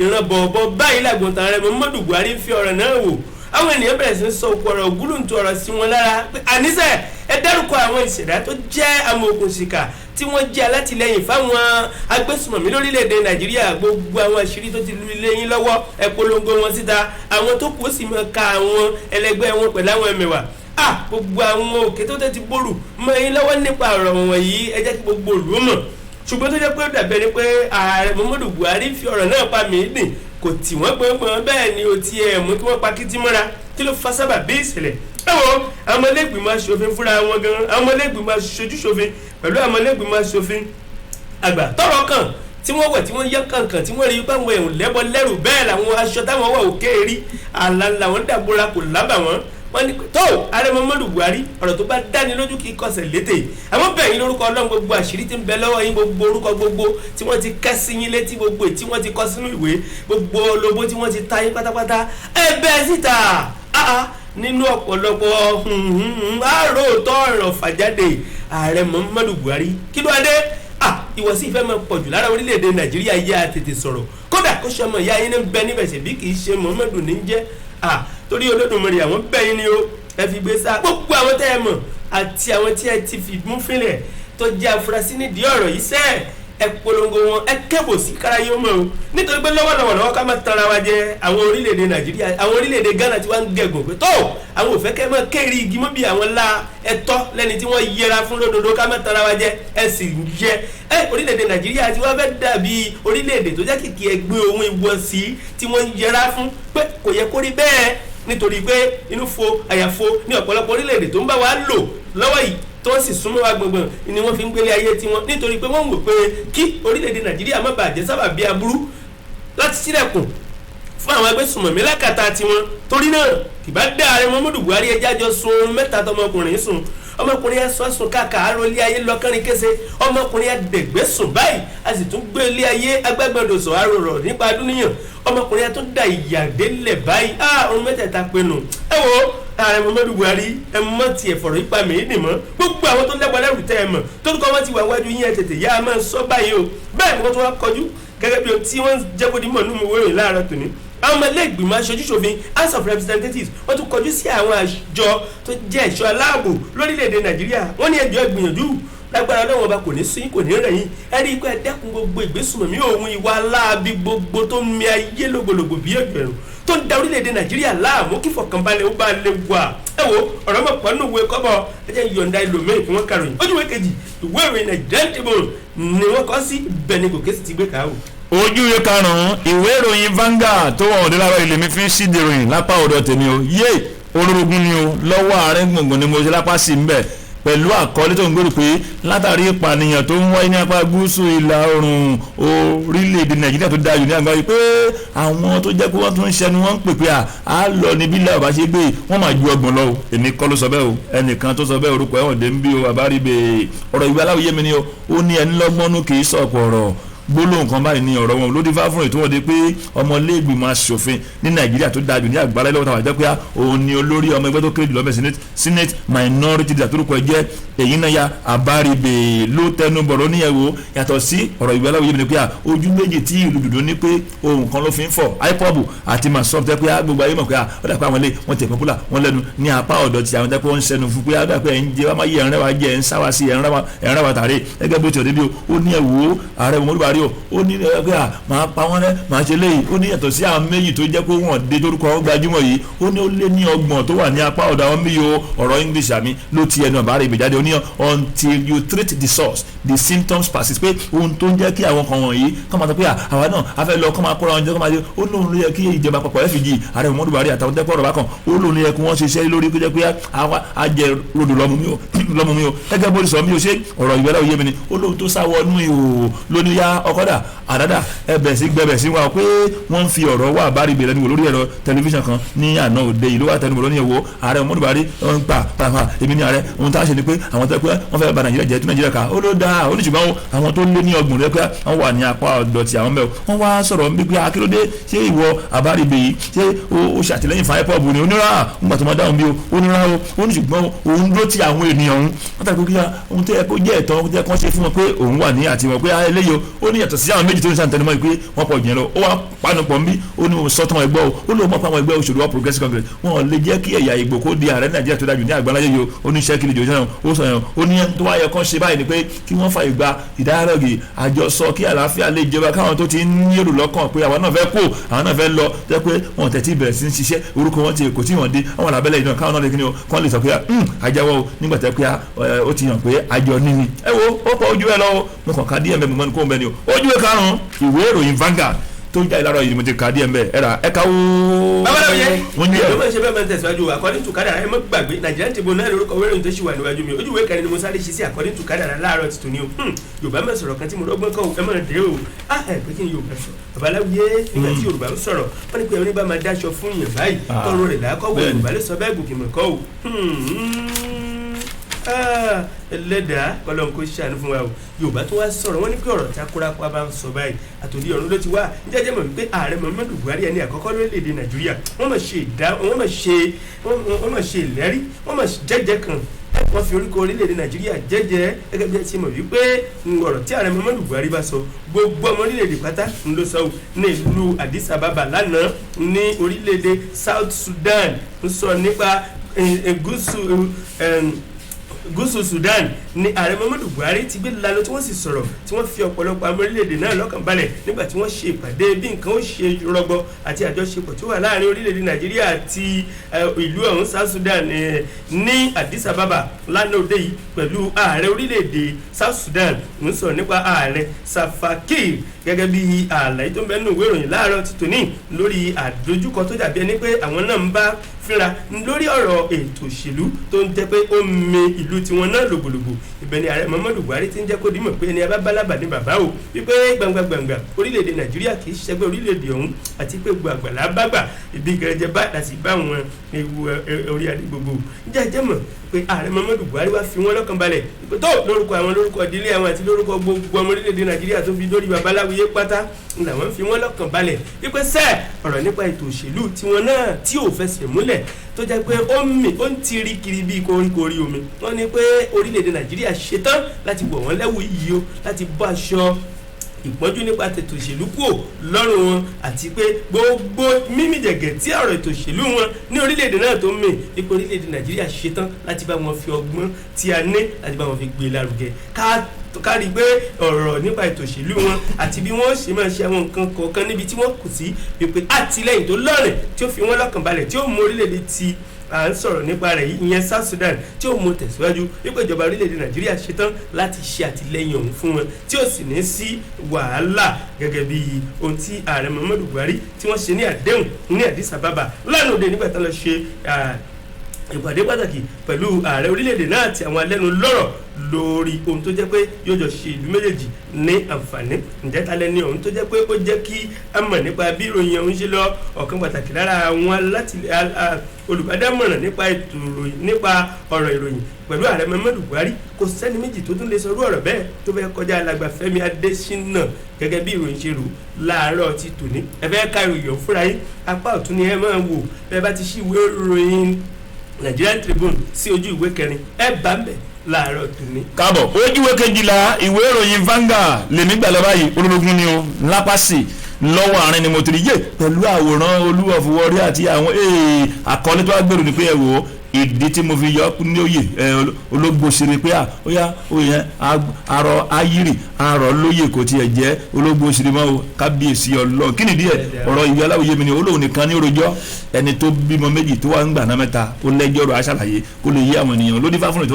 ìran bọ̀ọ̀bọ̀ báyìí làgbọ̀ntàn ààrẹ Muhammadu Buhari ń fi ọ̀rọ̀ náà wò àwọn ènìyàn bẹ̀rẹ̀ sí ń sọ òkú ọ̀rọ̀ ògúlùntù ọ̀rọ̀ sí wọn lára pé àníṣe ẹ dárúkọ àwọn ìṣẹ̀dá tó jẹ́ amòòkùnṣìkà tí wọ́n jẹ́ alátìlẹyìn fáwọn agbésùnmọ̀mí lórílẹ̀‐èdè Nàìjíríà gbogbo àwọn àṣírí tó ti lu ilé yín lọ́wọ́ ẹ polongo wọn síta àwọn tó kù ó sì mọ̀ ká àwọn ẹlẹgbẹ́ wọn pẹ̀lú àwọn ẹ̀mẹ̀wà gbogbo àwọn òkè tó tẹ́ ti bòrù mọ́ yín lọ́wọ́ nípa ọ̀rọ̀ wọ̀nyí ẹ jẹ́ kí gbogbo òlú mọ̀ ṣùgbọ́n tó jẹ́ pé ó dàbẹ̀ ni pé ààrẹ Muhammadu Buhari fi ọ̀rọ̀ náà pa mí dìn kò tì wọ́n gbọ́ngbọ́n bẹ́ẹ̀ ni ó ti ẹ̀ mú kí wọ́n pa kìtì mọ́ra kí ló fa sábà bí ìṣẹ̀lẹ̀ àwọn ọmọlẹ́gbìmọ̀ aṣòfin fúnra wọn gan àwọn ọmọlẹ́gbìmọ̀ aṣojúṣòfin pẹ̀lú àwọn ọmọlẹ́gbìmọ̀ aṣòfin àgbà tọ́rọ̀ kàn tí wọ́n wẹ̀ tí wọ́n yẹ kankan tí wọ́n rí báwọn ẹ̀hún lẹ́bọ lẹ́rù bẹ́ẹ̀ làwọn aṣọ táwọn wà òkè rí àlà làwọn dàgbòrà kò lábà wọn wọ́n ní tó ààrẹ Muhammadu Buhari ọ̀rọ̀ tó bá dáni lójú kì í kọsẹ̀ létè àwọn bẹ̀yìn lórúkọ Ọlọ́run gbogbo àṣírí tí ń bẹ lọ́wọ́ yín gbogbo orúkọ gbogbo tí wọ́n ti kẹ́ sí yín létí gbogbo tí wọ́n ti kọ sínú ìwé gbogbo olóbó tí wọ́n ti ta yín pátápátá ẹ bẹ́ẹ̀ síta nínú ọ̀pọ̀lọpọ̀ àròótọ́ ọ̀rọ̀ fàjáde ààrẹ Muhammadu Buhari kí ló dé ìwọ̀sí ìfẹ́ máa pọ̀jù lára orílẹ̀-èdè Nàìjíríà yá tètè sọ̀rọ̀ kódà kó ṣe ọmọ ìyá yín ní bẹ níbẹ̀ ṣe bí kì í ṣe Muhammadu ní jẹ́ torí Olódùmarè àwọn bẹ́yìn ni ó ẹ fi gbé sá gbogbo àwọn tẹ́ ẹ mọ̀ àti àwọn tí ẹ ti fi mú fínlẹ̀ tó jẹ́ afurasí nídìí ọ̀rọ̀ yìí sẹ́ẹ̀ ẹ polongo wọn ẹ kébò sí káráyé ó mọ̀ o nítorí pé lọ́wọ́lọ́wọ́ ká má tanra wa jẹ àwọn orílẹ̀-èdè Nàìjíríà àwọn orílẹ̀-èdè Ghana tí wọ́n ń gẹ̀gùn pé tó àwọn ò fẹ́ kẹ́ mọ́ kéèrè igi mọ́ bí àwọn la ẹ̀tọ́ lẹ́ni tí wọ́n yẹra fún lódodo ká má tanra wa jẹ ẹ sì yẹ orílẹ̀-èdè Nàìjíríà tí wọ́n fẹ́ dàbí orílẹ̀-èdè tó jẹ́ kìkì ẹgbẹ́ ohun ìwọ̀sí tí wọ́n yẹra fún pé kò yẹ kó rí bẹ́ẹ̀ nítorí pé inú fo àyàfo ní ọ̀pọ̀lọpọ̀ orílẹ̀-èdè tó ń bá wa lò lọ́wọ́ yìí tó ń sì súnmọ́ wa gbọ̀ngbọ̀n ni wọ́n fi ń gbélé ayé tiwọn nítorí pé wọ́n wò pé kí orílẹ̀-èdè Nàìjíríà má bàjẹ́ sábà bí aburú láti sílẹ̀kùn fún àwọn agbésùnmọ̀mí lákàtà tiwọn torí náà kìbá dá ààrẹ Muhammadu Buhari ẹjá jọ sun oorun mẹ́ta tọmọkùnrin sùn ọmọkùnrin yẹn sọ́sùn káàkà àárọ̀ ilé ayé lọ́kànrin kése ọmọkùnrin yẹn dẹ̀gbẹ́ sùn báyìí a sì tún gbé ilé ayé agbẹ́gbẹ́dọ̀ sọ̀ àròrọ̀ nípa dúníyàn ọmọkùnrin yẹn tún da ìyàdélẹ̀ báyìí ọ̀run mẹ́tẹ̀ẹ̀ta pinnu ẹ wo ààrẹ Muhammadu Buhari ẹ mọ̀ tiẹ̀ fọ̀rọ̀ ipa mi nì mọ́ gbogbo àwọn tó lẹ́gbọ̀n lẹ́rù tẹ́ ẹ mọ̀ torúkọ wọn ti wà wájú yín ẹ tètè yá a máa sọ báyìí o bẹ́ẹ̀ ni wọ́n tún wá kọjú gẹ́gẹ́ bí tí wọ́n jẹ́ kó di mọ̀ nínú ìwé ìròyìn láàárọ̀ tòní àwọn ọmọ ilé ìgbìmọ̀ aṣojúṣòfin House of Representatives wọ́n tún kọjú sí àwọn àjọ tó jẹ́ ẹ̀ṣọ́ aláàbò lórílẹ̀‐èdè Nàìjíríà wọ́n ní ẹjọ́ ìgbìyànjú lágbára Ọlọ́run ọba kò ní sún kò ní rẹ̀yìn ẹ rí i pé ẹ dẹ́kun gbogbo ìgbésùnmọ̀mí òun ìwà aláàbí gbogbo tó ń mi ayé lògbòlògbò bí ẹgbẹ̀rún tó ń da orílẹ̀‐èdè Nàìjíríà láàmú kí fọkànbalẹ̀ ó bá lè wà ẹ wo ọ̀rọ̀ mọ̀ pọ̀ nínú ìwé kọ́bọ̀ ẹ jẹ́ yọ̀ǹda ìlòmíì kí wọ́n kàròyìn ojú ìwé kejì ìwé ìròyìn Nigerian Tribune ni wọ́n kọ́ sí bẹ̀ni gòkè sì ti gbé kàá o. ojú ìwé karùn-ún ìwé ìròyìn Vanguard tó wọ̀ ọ̀dẹ́ lára ilé mi fi ń ṣíde ìròyìn lápá ọ̀dọ̀ tèmi o yé olórogún ni o lọ́wọ́ ààrẹ gbùngbùn ni mo ṣe lápá sí mbẹ̀ pẹ̀lú àkọlé tó ń gbèrò pé látàrí ìpànìyàn tó ń wáyé ní apá gúúsù ìlà oòrùn orílẹ̀-èdè Nàìjíríà tó dájú ní àgbáyé pé àwọn tó jẹ́ pé wọ́n tún ń ṣẹnu wọ́n ń pè pé à lọ níbí ilẹ̀ ọ̀bá ṣe gbé wọ́n máa ju ọgbọ̀n lọ o èmi kọ́ ló sọ bẹ́ẹ̀ o ẹnìkan tó sọ bẹ́ẹ̀ orúkọ ẹ̀wọ̀n dé ń bí o àbáríbe ọ̀rọ̀ ìwé aláwìyé mi ni o ó ní ẹni lọ́gbọ́nú kì í sọ̀pọ̀ ọ̀rọ̀ gbólóhùn kan báyìí ní ọ̀rọ̀ wọn ló dé fáfún ètò wọn de pé ọmọlẹ́gbìmọ̀ aṣòfin ní nàìjíríà tó dájú ní àgbáyé lọ́wọ́ tàwọn àjẹ́ pé òun ni olórí ọmọ ẹgbẹ́ tó kéré jùlọ mẹ́ senate minority leader tó rúkọ jẹ́ Ejinle Abaribe ló tẹnu bọ̀rọ̀ níyẹ̀wò yàtọ̀ sí ọ̀rọ̀ ìwé aláwọ̀ yìí ni pé ojú méjì tí ìlú dùdú ní pé ohun kan ló fi ń fọ̀ ipob àti masof tẹ́ pé gbogbo ayé mọ̀ pé ó dà pé àwọn ilé wọn tẹ̀ popular wọn lẹ́nu ní apá ọ̀dọ̀ tí àwọn tẹ́ pé wọ́n ń sẹ́nu fún pé ó dà pé ẹ̀ ń jẹ́ wọ́n máa yẹ ẹ̀rẹ́ wa jẹ́ ẹ̀ ń sáwá sí ẹ̀rẹ́ wa tàrí gẹ́gẹ́ bó ti ọ̀dẹ́ bí ó ní ẹ̀wò ààrẹ Muhammadu Buhari ó ní ẹgbẹ́ máa pa wọ́n rẹ́ máa ṣe léyìí ó ní yàtọ̀ sí àwọn méjì tó jẹ́ pé wọ́n dé torúkọ wọn gbajúmọ̀ yìí ó ní ó lé ní 30 tó wà ní apá ọ̀dọ̀ àwọn méjì ọ̀rọ̀ English àmì ló ti ẹnu Abaribe jáde ó ní until you treat the source the symptoms persist pé ohun tó ń jẹ́ kí àwọn kan wọ̀nyí kọ́ máa sọ pé àwa náà a fẹ́ lọ kọ́ máa kóra wọn jẹ́ kọ́ máa jẹ́ ó lóun ló yẹ kí ìjọba àpapọ̀ FG ààrẹ Muhammadu Buhari àtàwọn tẹ́pọ̀ ọ̀rọ̀ bákan ó lóun ló yẹ kí wọ́n ṣiṣẹ́ lórí kó jẹ́ pé àwa ajẹ́ rodò lọ́mú mi o gẹ́gẹ́ bó ti sọ mí o ṣe ọ̀rọ̀ ìwẹ́lẹ́ òye mi ni ó lóun tó sáwọ́nú ihò lóní ya ọkọ́dà àdádà ẹbẹ̀ sí gbẹbẹ̀ sí wa pé wọ́n ń fi ọ̀rọ̀ wà Abaribe lẹ́nu wò lórí ẹ̀rọ tẹlifíṣàn kan ní àná òde ìlú wa tẹnu wò lóní ẹ̀wọ̀ ààrẹ Muhammadu Buhari ń pa pàpà èmi ní ààrẹ ohun tá a ṣe ni pé àwọn tó pé wọ́n fẹ́ bà Nàìjíríà jẹ́ tó Nàìjíríà ká ó ló dáa ó ní ṣùgbọ́n àwọn tó lé ní 30 rẹ pé wọ́n wà ní apá ọ̀dọ̀ tí àwọn mẹ́wọ̀ wọ́n wá sọ̀rọ̀ ń bí pé akérèdé ṣé ìwọ Abaribe yìí ṣé ó ṣàtìlẹ́yìn fún ipob ni onírà ńgbà tó máa dáhùn bí o onírà ó ní ṣùgbọ́n òun ló ti àwọn ènìyàn òun látàkùn kí ohun tó yẹ kó jẹ́ ẹ̀tọ́ ohun tó yẹ kó ṣe fún wọn pé òun wà ní àtiwọn pé eléyìí ó ní yàtọ̀ sí àwọn méjì tó ń ṣàǹtẹnumọ́ pé wọ́n pọ̀ jẹ́ lọ ó wá panupọ̀ nbí ó ní sọ́tàn ẹgbẹ́ ó lóun mọ̀ pé àwọn ẹgbẹ́ òṣèlú wa Progressive Congress wọn lè jẹ́ kí ẹ̀yà Ìgbò kó di ààrẹ Nàìjíríà tó dájú ní àgbáláyé yìí ó ní iṣẹ́ kí ni jòjó ó sọ yẹn ó ní tó wá yẹ kán ṣe báyìí ni pé kí wọ́n fa ìgbà ìdárọ̀gì àjọsọ kí àlàáfíà lè jọba káwọn tó ti ń yẹ̀rù lọ́kàn pé àwọn náà fẹ́ kó àwọn náà fẹ́ lọ jẹ́ pé wọn tẹ̀ tí bẹ̀rẹ̀ sí ń ṣiṣẹ́ orúkọ wọn ti kò tí wọ́n dé àwọn làbẹ́lẹ̀ ìdán káwọn náà lè kí ni o kán lè sọ pé àjẹwọ́ o nígbà tẹ́ pé ó ti hàn pé àjọ níní ẹ wo ó pọ̀ ojú ẹ lọ́wọ́ mo kàn ká díẹ̀ mẹ́mi mọ́ni kó ń bẹ ni o ojú ẹ karùn-ún ìwé ìròyìn Vanguard tó ń jáde lára yìí mo ti ka díẹ̀ mbẹ́ ẹ̀rà ẹ̀ka ooo. babaláwo wọ́n ní ẹ̀rọ máa ń ṣe bẹ́ẹ̀ máa ń tẹ̀síwájú according to kádàrá ẹ̀ mọ́ gbàgbé Nigerian Tribune náà lórúkọ wẹ́rẹ́ tó ṣì wà níwájú mi ojú ìwé kẹrin ni mo sáré ṣí sí according to kádàrá láàárọ̀ ti tòní o Yorùbá máa sọ̀rọ̀ kan tí mo rọ́gbọ́n kọ́ ẹ máa dé o ẹ̀ pé kí ni Yorùbá sọ babaláwo nígbà tí Yorùbá ń sọ̀rọ̀ wọ́n ní pé ẹni bá máa dáṣọ fún yàn báyìí tọrọ rẹ̀ lákọ̀wé Yorùbá lè sọ bẹ́ẹ̀ gòkè mọ̀ kọ́ o ẹlẹ́dàá Ọlọ́run kò ṣàánú fún wa o Yorùbá tó wá sọ̀rọ̀ wọ́n ní pé ọ̀rọ̀ tí akórakó bá ń sọ báyìí àtòdí ọ̀run ló ti wá jẹ́jẹ́ mọ̀ wípé ààrẹ Muhammadu Buhari ẹni àkọ́kọ́ lórílẹ̀‐èdè Nàìjíríà wọ́n mọ̀ ṣe ìlérí wọ́n mọ̀ jẹ́jẹ́ kan wọ́n fi orúkọ orílẹ̀‐èdè Nàìjíríà jẹ́jẹ́ gẹ́gẹ́ bí ẹ ti mọ̀ wípé ọ̀rọ̀ tí ààrẹ Muhammadu Buhari bá sọ gbogbo ọmọ orílẹ̀‐èdè pátá ń lọ sọ ní ìlú Addis Ababa lánàá ní orílẹ̀‐èdè South Sudan ń sọ nípa gúúsù Sudan ní ààrẹ Muhammadu Buhari ti gbé lalo tí wọ́n sì sọ̀rọ̀ tí wọ́n fi ọ̀pọ̀lọpọ̀ àwọn orílẹ̀-èdè náà lọ́kàn balẹ̀ nígbà tí wọ́n ṣe ìpàdé bí nǹkan ó ṣe rọgbọ àti àjọṣepọ̀ tó wà láàrin orílẹ̀-èdè Nàìjíríà àti ìlú ọ̀hún South Sudan ní Addis Ababa lánàá òde yìí pẹ̀lú ààrẹ orílẹ̀-èdè South Sudan ń sọ̀rọ̀ nípa ààrẹ Salva Kiir gẹ́gẹ́ bí àlàyé tó ń bẹ nínú ìwé ìròyìn láàárọ̀ ti tòní lórí àdójúkọ tó dàbí ẹni pé àwọn náà ń bá fínra lórí ọ̀rọ̀ ètò òṣèlú tó ń jẹ́ pé ó mi ìlú tiwọn náà lògbòlògbò ibẹ̀ ni ààrẹ Muhammadu Buhari ti ń jẹ́ kó dìímọ̀ pé ẹni abábálábà ní bàbá o wípé gbàngbàngbà orílẹ̀-èdè Nàìjíríà kì í ṣẹgbẹ́ orílẹ̀-èdè ọ̀hún àti pé gbogbo àgbàlá bágbà ibi gẹ̀rẹ́jẹ bá àti bá àwọn ewu orí adé gbogbo jẹ́jẹ́ mọ̀ pé ààrẹ Muhammadu Buhari wá fi wọ́n lọ́kàn balẹ̀ pé tó lórúkọ àwọn lórúkọ ìdílé àwọn àti lórúkọ gbogbo ọmọ orílẹ̀-èdè Nàìjíríà tó fi dórí babaláwiyé pátá làwọn fi wọ́n lọ́kàn balẹ̀ wípé sẹ́ẹ̀ ọ̀rọ̀ nípa ètò òṣèlú tiwọn náà tí ò fẹsẹ̀ múlẹ̀ tó jẹ́ pé ó ń tiri kiri bíi koríkorí omi wọ́n ní pé orílẹ̀-èdè Nàìjíríà ṣetán láti wọ̀ wọ́n lẹ́wù yìí o láti bọ́ aṣọ ìpọ́njú nípa tètò òṣèlú kúò lọ́rùn wọn àti pé gbogbo mímì jẹ̀gẹ̀ tí ọ̀rọ̀ ètò òṣèlú wọn ní orílẹ̀-èdè náà tó ń mì ipò orílẹ̀-èdè Nàìjíríà ṣetán láti bá wọn fi ọgbọ́n tí a ní láti bá wọn fi gbé lárugẹ kárí pé ọ̀rọ̀ nípa ètò òṣèlú wọn àti bí wọ́n ṣe máa ṣe àwọn nǹkan kọ̀ọ̀kan níbi tí wọ́n kù sí wípé àtìlẹ́yìn tó lọ́rìn tí ó fi wọ́n lọ́kàn balẹ̀ tí ó mú orílẹ̀-èdè ti à ń sọ̀rọ̀ nípa rẹ̀ yìí ìyẹn South Sudan tí ó mú tẹ̀síwájú wípé ìjọba orílẹ̀-èdè Nàìjíríà ṣetán láti ṣe àtìlẹ́yìn ọ̀hún fún wọn tí ó sì ní sí wàhálà gẹ́gẹ́ bí ohun tí ààrẹ Muhammadu Buhari tí wọ́n ṣe ní àdéhùn ní Addis Ababa lánàá òde nígbà tí wọ́n lọ ṣe ìpàdé pàtàkì pẹ̀lú ààrẹ orílẹ̀-èdè náà àti àwọn alẹ́nu lọ́rọ̀ lórí ohun tó jẹ́ pé yóò jọ ṣe ìlú méjèèjì ní àǹfààní. ǹjẹ́ talẹ́ ni ohun tó jẹ́ pé ó jẹ́ kí a mọ̀ nípa bí ìròyìn ọ̀hún ṣe lọ ọ̀kan pàtàkì lára àwọn olùbádámọ̀ràn nípa ètò ìròyìn nípa ọ̀rọ̀ ìròyìn pẹ̀lú ààrẹ Muhammadu Buhari kò sẹ́ni méjì tó tún lè sọ irú ọ̀rọ̀ bẹ́ẹ̀ tó fẹ́ kọjá alàgbà Fẹ́mi Adeshina gẹ́gẹ́ bí ìròyìn ṣe rò láàárọ̀ ti tòní. ẹ fẹ́ ka ìròyìn ọ̀hún fúnra yín apá ọ̀tún ni ẹ máa wò bẹ́ẹ̀ bá ti ṣí ìwé ìròyìn Nigerian Tribune sí ojú ìwé kẹrin ẹ bá ń bẹ̀ láàárọ̀ tòní. káàbọ̀ ojú ìwé kejìlá ìwé ìròyìn Vanguard lèmi gbà lọ báyìí olórogún ni o lápásì lọ́wọ́ àárín ni mo ti rí yé pẹ̀lú àwòrán Olúwọ̀fúwọ́rí àti àwọn àkọlé tó wá gbèrò ní pé ẹ wò ó ìdí tí mo fi yọ ní òye ológbò ṣeré pé ó yá òye arọ ayírì arọ lóye kò tiẹ̀ jẹ́ ológbò ṣeré mọ́ o kábíyèsí Ọlọ́run kí nìdí ẹ̀ ọ̀rọ̀ ìwé aláwòye mi ni olóhùn nìkan ní orojọ́ ẹni tó bímọ méjì tó wà ń gbà náà mẹ́ta ó lẹ́jọ́ rọ̀ aṣàlàyé kó lè yé àwọn ènìyàn lódì fáfúnni tó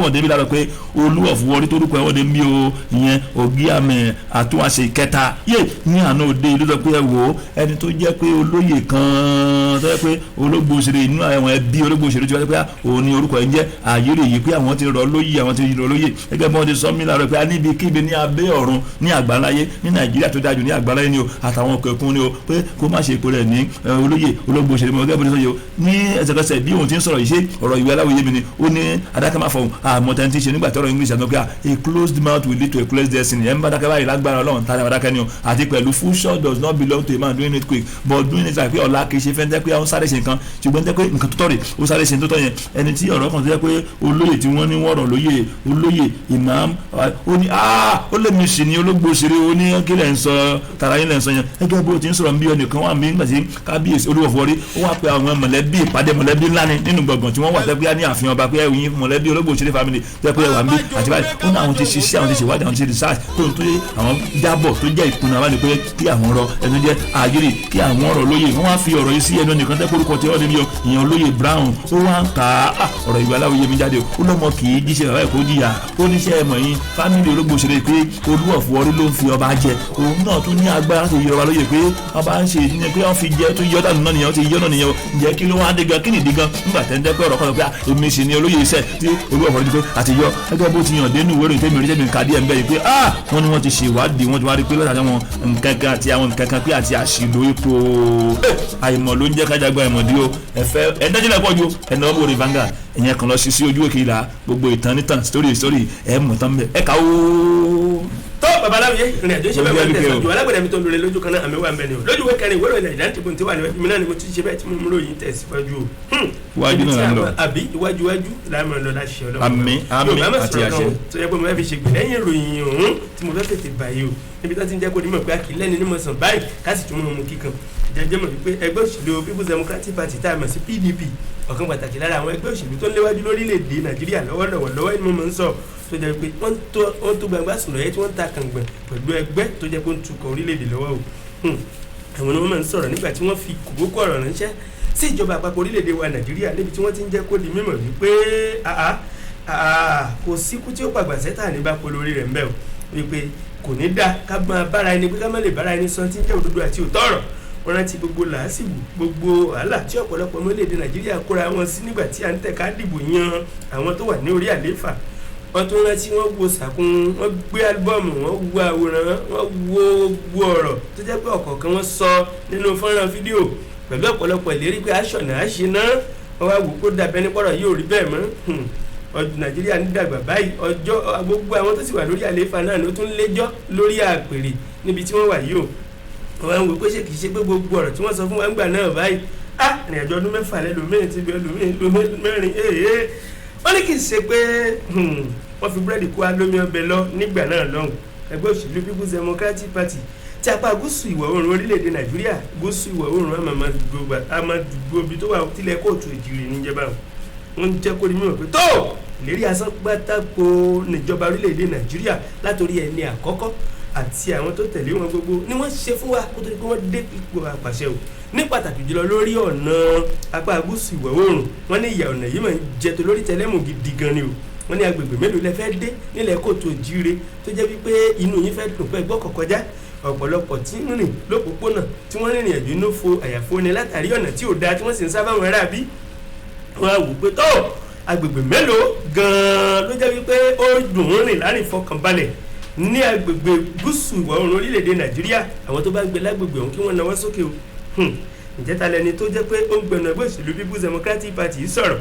wọ́n débi lára pé Olúwọ̀fúwọ́rí tó dúpọ̀ ẹ̀wọ́n dé bí o ìyẹn ògì àmì àtúnwàṣe kẹta yé ní àná òde ìlú sọ pé ẹ wò ó ẹni tó jẹ́ pé olóyè kan tó jẹ́ pé ológbò ṣeré inú àwọn ẹbí ológbò ṣeré tí wọ́n ti pé òun ni orúkọ ẹ̀ ń jẹ́ àyèrè yìí pé àwọn ti rọ lóyè àwọn ti rọ lóyè gẹ́gẹ́ bí wọ́n ti sọ mí lára pé a níbi kíbi ní abẹ́ ọ̀run ní àgbáláyé ní Nàìjíríà tó dájú ní àgbáláyé ni o àtàwọn òkè òkun ni o pé kó má ṣe ipò rẹ̀ ní olóyè ológbò òṣèré mọ́ gẹ́gẹ́ bí wọ́n ti sọ yìí o ní ẹsẹ̀kẹsẹ̀ bí òun ti ń sọ̀rọ̀ yìí ṣe ọ̀rọ̀ ìwé aláwòye mi ni ó ní adákẹ́máfọ̀hún àmọ̀tẹ́ni ti ṣe nígbà tọ́rọ̀ English àti ọ̀gá a closed mouth will lead to a closed destiny ẹ̀ ń bá dákẹ́ báyìí lágbára Ọlọ́run tàbí àdákẹ́ ni o àti pẹ̀lú full shot does not belong to a man doing it quick but doing it like pé ọ̀la kì í ṣe fẹ́ ń tẹ́ pé àwọn sáré ṣe nǹkan ṣùgbọ́n tẹ́ pé nǹkan tó tọ́ rè ó sáré ṣe tó tọ́ yẹn ẹni tí ọ̀rọ̀ kan tó jẹ́ pé olóyè tí wọ́n ní wọ́rọ̀ olóyè imam ó ní ó lè mi sì ní ológbò ṣeré ó ní kí lẹ̀ ń sọ tara yín lẹ̀ ń sọ yẹn gẹ́gẹ́ bó ti ń sọ̀rọ̀ bí ọ̀nìkan wà mí nígbà tí kábíyèsí Olúwọ̀fúwọ́rí ó wá pe àwọn mọ̀lẹ́bí ìpàdé mọ̀lẹ́bí ńlá ni nínú gbọ̀ngàn tí wọ́n wà tẹ́pẹ́ ní àfihàn ọba pé ẹ̀yìn mọ̀lẹ́bí ológbò ṣeré family tẹ́pẹ́ wà mí àti báyìí ó ní àwọn ti ṣiṣẹ́ àwọn ti ṣèwádìí àwọn ti research kó n tó yé àwọn jábọ̀ tó jẹ́ ìpinnu àwọn ni pé kí àwọn rọ ẹnu jẹ́ àgírí kí àwọn ọ̀rọ̀ lóye wọ́n wá fi ọ̀rọ̀ yìí sí ẹnu nìkan tẹ́pẹ́ orúkọ tí wọ́n ní ìyẹn olóyè Brown ó wá ń kà á ọ̀rọ̀ ìwé aláwòye mi jáde ó lọ́mọ kì í jíṣẹ́ bàbá ẹ̀kọ́ jìyà ó níṣẹ́ ẹ̀mọ̀ yín fámìlì ológbò ṣeré pé Olúwọ̀fúwọ́rí ló ń fi ọba jẹ òun náà tún ní agbára láti yọ ọba lóye pé ọba ń ṣe ìdíyẹ pé wọ́n fi jẹ tó yọ dànù náà nìyẹn ó ti yọ náà nìyẹn o ǹjẹ́ kí ló wá dé gan kí nìdí gan nígbà tẹ́ ń dẹ́pẹ́ ọ̀rọ̀ kan pé èmi sì ni olóyè iṣẹ́ tí Olúwọ̀fúwọ́rí ti pé àti yọ gẹ́gẹ́ bó ti yàn dénú ìwé ìròyìn tẹ́mi oríṣẹ́ mi kàdí ẹ̀ ń bẹ́ yìí pé wọ́n ní wọ́n ti ṣèwádìí wọ́n ti wá rí pé lọ́dà àwọn nǹkan kan àti àwọn nǹkan kan pé àti àṣìlò ipò àìmọ̀ ló ń jẹ́ kájàgbá ìmọ̀dí o ẹ̀fẹ́ ẹ̀ńdájìlẹ̀ pọ̀ ju ẹ̀nà ọ̀bọ̀ rẹ̀ Vanguard ìyẹn kan lọ sí sí ojú òkè ìlà gbogbo ìtàn nítàn story ẹ̀ mọ̀ tán bẹ́ẹ̀ ẹ̀ kà ó. tó babaláwo yé ìrìn àjò ìṣe bẹ́ẹ̀ wọ́n tẹ̀sán ju alágbèdè mi tó lóore lójú kan náà àmì wà ń bẹ ni o lójú wẹ́ kẹrin ìwéèrè Nigerian Tribune tí wà ní mi náà ni mo ti ṣe bẹ́ẹ̀ tí mo mú lóyìn tẹ̀síwájú o. iwájú náà ń lọ àbí iwájú láàmú lọ láṣẹ Ọlọ́run. àmín àti àṣẹ. tó yẹ pé mo fẹ́ fi ṣègbè lẹ́yìn ìròyìn ọ̀hún tí mo fẹ́ tètè báyìí o níbi tó ti ń jẹ́ kó ní mọ̀ pé àkìlẹ́ ni mo sàn báyìí ká sì tún mọ̀ mú kíkan jẹjẹ mọ̀ wípé ẹgbẹ́ òṣèlú People's Democratic Party tá a mọ̀ sí PDP ọ̀kan pàtàkì lára àwọn ẹgbẹ́ òṣèlú tó ń léwájú lórílẹ̀‐èdè Nàìjíríà lọ́wọ́lọ́wọ́ ni mo máa ń sọ tó jẹ́ pé wọ́n tó gbangba sùn lọ́yẹ́ tí wọ́n ń ta kàngbọ̀n pẹ̀lú ẹgbẹ́ tó jẹ́ pé ó ń tukọ̀ orílẹ̀‐èdè lọ́wọ́ o àwọn ni wọ́n máa ń sọ̀rọ̀ nígbà tí wọ́n fi kòbókò ọ̀rọ̀ ránṣẹ́ sí ìjọba àpapọ̀ orílẹ̀‐èdè wa Nàìjíríà níbi tí wọ́n ti ń jẹ́ kó di mímọ̀ wípé kò síkú tí ó pàgbà sẹ́tà ní bá polórí rẹ̀ ń bẹ̀ o wípé kò ní dá ká máa bára ẹni pé ká má lè bára ẹni sọ tí ń jẹ́ òdodo àti òótọ́ ọ̀rọ̀ wọ́n rántí gbogbo làásìgbò gbogbo wàhálà tí ọ̀pọ̀lọpọ̀ ọmọléèdè Nàìjíríà kóra wọn sí nígbà tí à ń tẹ̀ka dìbò yan àwọn tó wà ní orí àlééfà wọ́n tún rántí wọ́n wo sàkún wọ́n gbé álúbọ̀mù wọ́n wo àwòrán wọ́n wo gbogbo ọ̀rọ̀ tó jẹ́ pé ọ̀kọ̀ọ̀kan wọ́n sọ nínú fọ́nrán fídíò pẹ̀lú ọ̀pọ̀lọpọ̀ ìlérí pé aṣọ̀nà àṣìná wọ́n wá wò kó dàbẹ́ ní pọ̀rọ̀ yóò rí bẹ́ẹ̀ mọ́ ọdún Nàìjíríà ń dàgbà báyìí ọjọ́ gbogbo àwọn tó sì wà lórí àlééfà náà ló tún léjọ́ lórí àpèrè níbi tí wọ́n wà yìí o wọ́n wò pé ṣé kìí ṣe pé gbogbo ọ̀rọ̀ tí wọ́n sọ fún wa ń gbà náà báyìí ìrìn àjò ọdún mẹ́fà lẹ́lòmíì ti bẹ ẹlòmíì mẹ́rin wọ́n ní kì í ṣe pé wọ́n fi búrẹ́dì kó alómi ọbẹ̀ lọ nígbà náà lọ́hùn ẹgbẹ́ òṣèlú People's Democratic Party tí apá gúúsù ìwọ̀ oòrùn orílẹ̀-èdè Nàìjíríà gúúsù ìwọ̀ oòrùn àmàdùgbòbi tó wà tilẹ̀ kóòtù ìjìrì níjẹba wọ́n ń jẹ́ kó ní mímọ̀ pé tó ìlérí asán pátákó níjọba orílẹ̀-èdè Nàìjíríà látòrí ẹni àkọ́kọ́ àti àwọn tó tẹ̀lé wọn gbogbo ni wọ́n ṣe fún wa kó tó di pé wọ́n dé ipò àpàṣẹ o ní pàtàkì jùlọ lórí ọ̀nà apá gúúsù ìwọ̀ oòrùn wọ́n ní ìyà ọ̀nà yìí máa ń jẹ tó lórí tẹlẹ́mù gidi gan ni o wọ́n ní agbègbè mélòó lẹ fẹ́ dé nílẹ̀ kóòtù òjíire tó jẹ́ wípé inú yín fẹ́ dùn pé gbọ́ kọ̀kọ́já ọ̀pọ̀lọpọ̀ tí ń rìn lópòpónà tí wọ́n rìnrìn àjò inú fo àyàfo ni látàrí ọ̀nà tí ò dáa tí wọ́n sì ń sábà wọn rà bí wọ́n á wò pé tó agbègbè mélòó gan-an ló jẹ́ wípé ó dùn ún rìn láàrin ìfọkànbalẹ̀ ní agbègbè gúúsù ìwọ̀ oòrùn orílẹ̀-èdè Nàìjíríà. Àwọn tó bá ń gbé lágbègbè ọ̀hún kí wọ́n nawọ́ sókè o. Ìjẹ́ta lẹni tó jẹ́ pé ó ń gbẹ̀nà ẹgbẹ́ òṣèlú People's Democratic Party sọ̀rọ̀.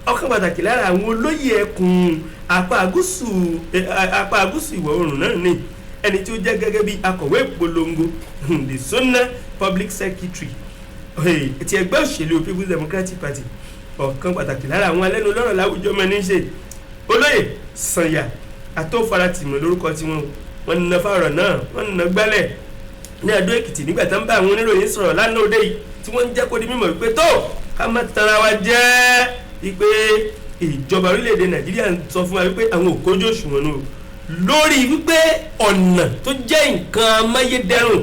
Ọ̀kan pàtàkì lára àwọn olóyè ẹkùn apá gúúsù ìwọ̀ oòrùn náà ni ẹni tí ó jẹ́ gẹ́gẹ́ bí akọ̀wé ìpolongo the Zonal Public Secretary ti ẹgbẹ́ òṣèlú People's Democratic Party. Ọ̀kan pàtàkì lára àwọn alẹ́nulọ́rọ̀ láwùjọ mẹ́ni ṣe olóyè Sànyà Àtòfaratìmọ̀ lórúkọ tí wọ́n nà fáwọn náà wọ́n nà gbálẹ̀ ní Adó Èkìtì nígbà tó ń bá àwọn oníròyìn sọ̀rọ̀ lánàá òde yìí tí wọ́n ń jẹ́ kó di mímọ̀ wípé tó ká má tara wa jẹ́ wípé ìjọba orílẹ̀-èdè Nàìjíríà ń sọ fún wa wípé àwọn ò kójú òṣùwọ̀n nù lórí wípé ọ̀nà tó jẹ́ nǹkan amáyédẹrùn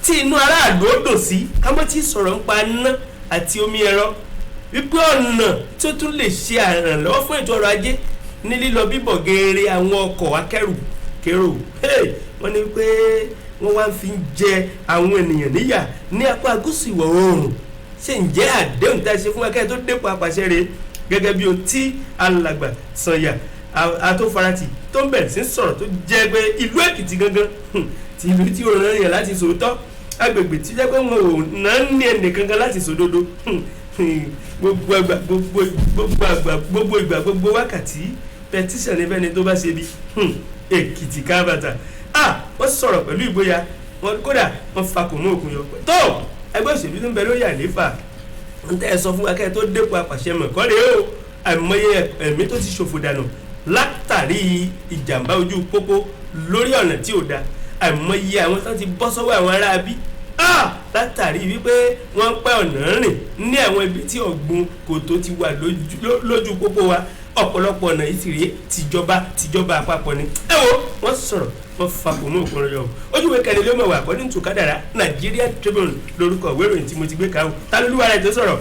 tí inú aráàlú ó dùn sí ká má ti sọ̀rọ̀ nípa iná àti omi ẹ̀rọ wípé ọ̀nà tó tún lè ṣe àrànlọ́wọ́ fún ètò ọrọ̀ ajé ní lílọ bíbọ̀ geere àwọn ọkọ̀ akẹ́rù kérò wọ́n ní pé wọ́n wá fi ń jẹ àwọn ènìyàn níyà ní apá gúúsù ìwọ̀ oòrùn. Ṣé ǹjẹ́ àdéhùn tá a ṣe fún akẹ́kọ̀ọ́ tó dépò apàṣẹ rẹ̀ gẹ́gẹ́ bí ohun tí alàgbà Sànyà Àtòfaratì tó ń bẹ̀rẹ̀ sí sọ̀rọ̀ tó jẹ́ pé ìlú Èkìtì gangan ti ìlú tí ó rán yàn láti sòótọ́ agbègbè tí jẹ́ pé wọn ò náà ní ẹnì kankan láti sòdodo gbogbo ìgbà gbogbo wákàtí pẹtíṣàn ní bẹ́ni tó bá ṣe bí Èkìtì kábàtà wọ́n sọ̀rọ̀ pẹ̀lú ìgboyà wọn kódà wọ́n fakò mọ́ òkun yọ pé tó ẹgbẹ́ òṣèlú tó ń bẹ lórí àlééfà ń tẹ́ ẹ sọ fún akẹ́kẹ́ tó dépò apàṣẹ mọ̀ kọ́ lé o àìmọye ẹ̀mí tó ti ṣòfò dànù látàrí ìjàmbá ojú pópó lórí ọ̀nà tí ò da àìmọye àwọn tó ti bọ́ sọ́wọ́ àwọn ará bí látàrí wípé wọ́n pẹ́ ọ̀nà rìn ní àwọn ibi tí ọ̀gbun kòtò ti wà lójú pópó wa ọ̀pọ̀lọpọ̀ ọ̀nà ìsìrè tìjọba àpapọ̀ ni ẹ wo wọ́n sọ̀rọ̀ wọ́n fakò mọ́ òkun rẹ̀ yọ̀ ojúwe kẹrin ló mọ̀ wá according to kádàrá Nigeria Tribune lórúkọ ìwé ìròyìn tí mo ti gbé kàwé tálólúwa rẹ̀ tó sọ̀rọ̀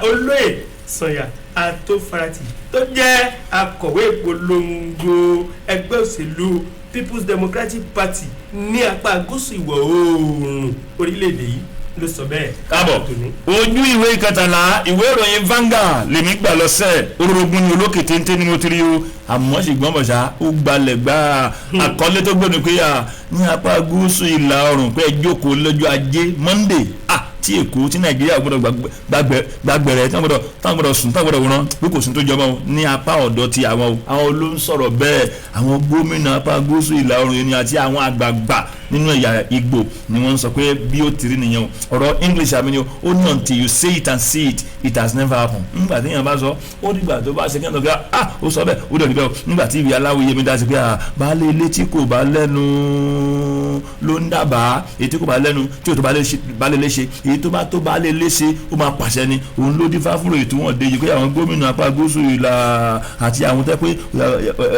olóyè Sànyà Àtòfaratì tó jẹ́ akọ̀wé ìpolongo ẹgbẹ́ òṣèlú People's Democratic Party ní apá gúúsù ìwọ̀ oòrùn orílẹ̀-èdè yìí ló sọ bẹ́ẹ̀. káàbọ̀ ojú ìwé ìkẹtàlá ìwé ìròyìn Vanguard lèmi gbà lọ́sẹ̀ orogún ni olókè téńté ni mo ti rí o àmọ́ ṣùgbọ́n bọ̀ṣá ó gbalẹ̀ gbáà àkọlé tó gbọ́dọ̀ pé ní apá gúúsù ìlà oòrùn pé ẹ jókòó lọ́jọ́ ajé Monday tí Èkó tí Nàìjíríà gbọ́dọ̀ gbàgbẹ̀rẹ̀ tí wọ́n gbọ́dọ̀ sùn tí wọ́n gbọ́dọ̀ wọ́n pé kò sí tó jọmọ́ o ní apá ọ̀dọ̀ ti àwọn ló ń sọ̀rọ̀ bẹ́ẹ̀ àwọn gómìnà apá gúúsù ìlà oòrùn yìí àti àwọn àgbààgbà nínú ẹ̀yà Ìgbò ni wọ́n ń sọ pé bí ó ti rí nìyẹn o ọ̀rọ̀ English àmì ni ó ní until you say it and see it it has never happened nígbà tí èèyàn bá sọ ó dìgbà tó bá ṣe kí ẹ̀ ó sọ bẹ́ẹ̀ ó dẹ̀ rí bẹ́ẹ̀ o nígbà tí ìwé Aláwìyé mi dá sí pé baálé ilé tí kò bá lẹ́nu ló ń dábàá èyí tí kò bá lẹ́nu tí ò tó bá lé léṣe èyí tó bá lé léṣe ó máa pàṣẹ ni òun ló dífá fúnra ètò wọn dé yìí pé àwọn gómìnà apá gúúsù ìlà àti àwọn tẹ́ pé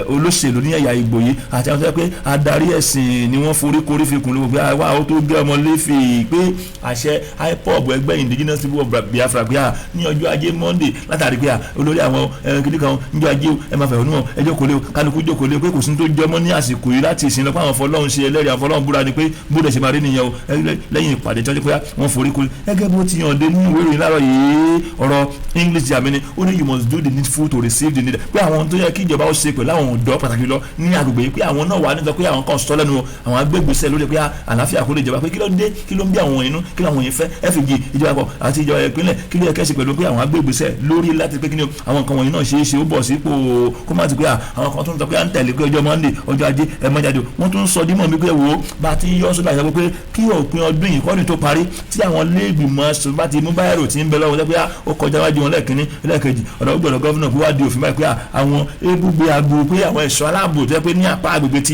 olóṣèlú ní ẹ̀yà Ìgbò yìí àti àwọn tẹ́ pé adarí ẹ̀sìn ni wọ́n forí korí fi kùn lóko pé àwa ó tó gé ọmọ léfì pé àṣẹ IPOB ẹgbẹ́ indigenous people of Biafra pé ní ọjọ́ ajé Monday látàrí pé olórí àwọn kìnìún kan níjọ́ ajé ẹ máa fẹ̀hónú wọn ẹ jókòó lé o kálukú jókòó lé o pé kò sí tó jọmọ́ ní àsìkò yìí láti ìsìn lọ pé àwọn fọlọ́run ṣe ẹlẹ́rìí àwọn fọlọ́run búra ni pé bóde ṣe máa rí nìyẹn o lẹ́yìn ìpàdé tí wọ́n ti pé wọ́n forí korí gẹ́gẹ́ bó ti yàn dé ní ìwé ìròyìn láàárọ̀ yìí ọ̀rọ̀ English jàmí ni ó ní you must do the needful to receive the need pé àwọn tó yẹ kí ìjọba ó ṣe pẹ̀lú àwọn ọ̀dọ́ pàtàkì lọ ní agbègbè yìí pé àwọn náà wà nígbà pé àwọn kan sọ lẹ́nu àwọn agbègbèsẹ̀ lórí pé àlàáfíà kó lè jọba pé kí ló dé kí ló ń bí àwọn inú kí làwọn yẹn fẹ́ FG ìjọba pọ̀ àti ìjọba ìpínlẹ̀ kí ló yẹ kẹ́sì pẹ̀lú pé àwọn agbègbèsẹ̀ lórí láti pé kí ni àwọn nǹkan wọ̀nyí náà ṣe é ṣe ó bọ̀ sípò kó má ti pé àwọn kan tó ń sọ pé à ń tẹ̀lé pé ọjọ́ Monday ọjọ́ ajé ẹ mọ́ jáde wọ́n tún sọ dímọ̀ mi pé wò ó bá ti yọ sódà ìṣàkóso pé kí òpin ọdún yìí kọ́ni tó parí tí àwọn lẹ́gbìmọ̀ ṣùgbọ́n bá ti mú báyìí tí ń bẹ lọ́wọ́ pé ó kọjá wájú wọn lẹ́ẹ̀kínní lẹ́ẹ̀kejì ọ̀dọ̀ gbọ́dọ̀ gọ́fìnà pé wá di òfin báyìí pé àwọn ebúgbé agbo pé àwọn ẹ̀ṣọ́ aláàbò tó yẹ pé ní apá agbègbè tí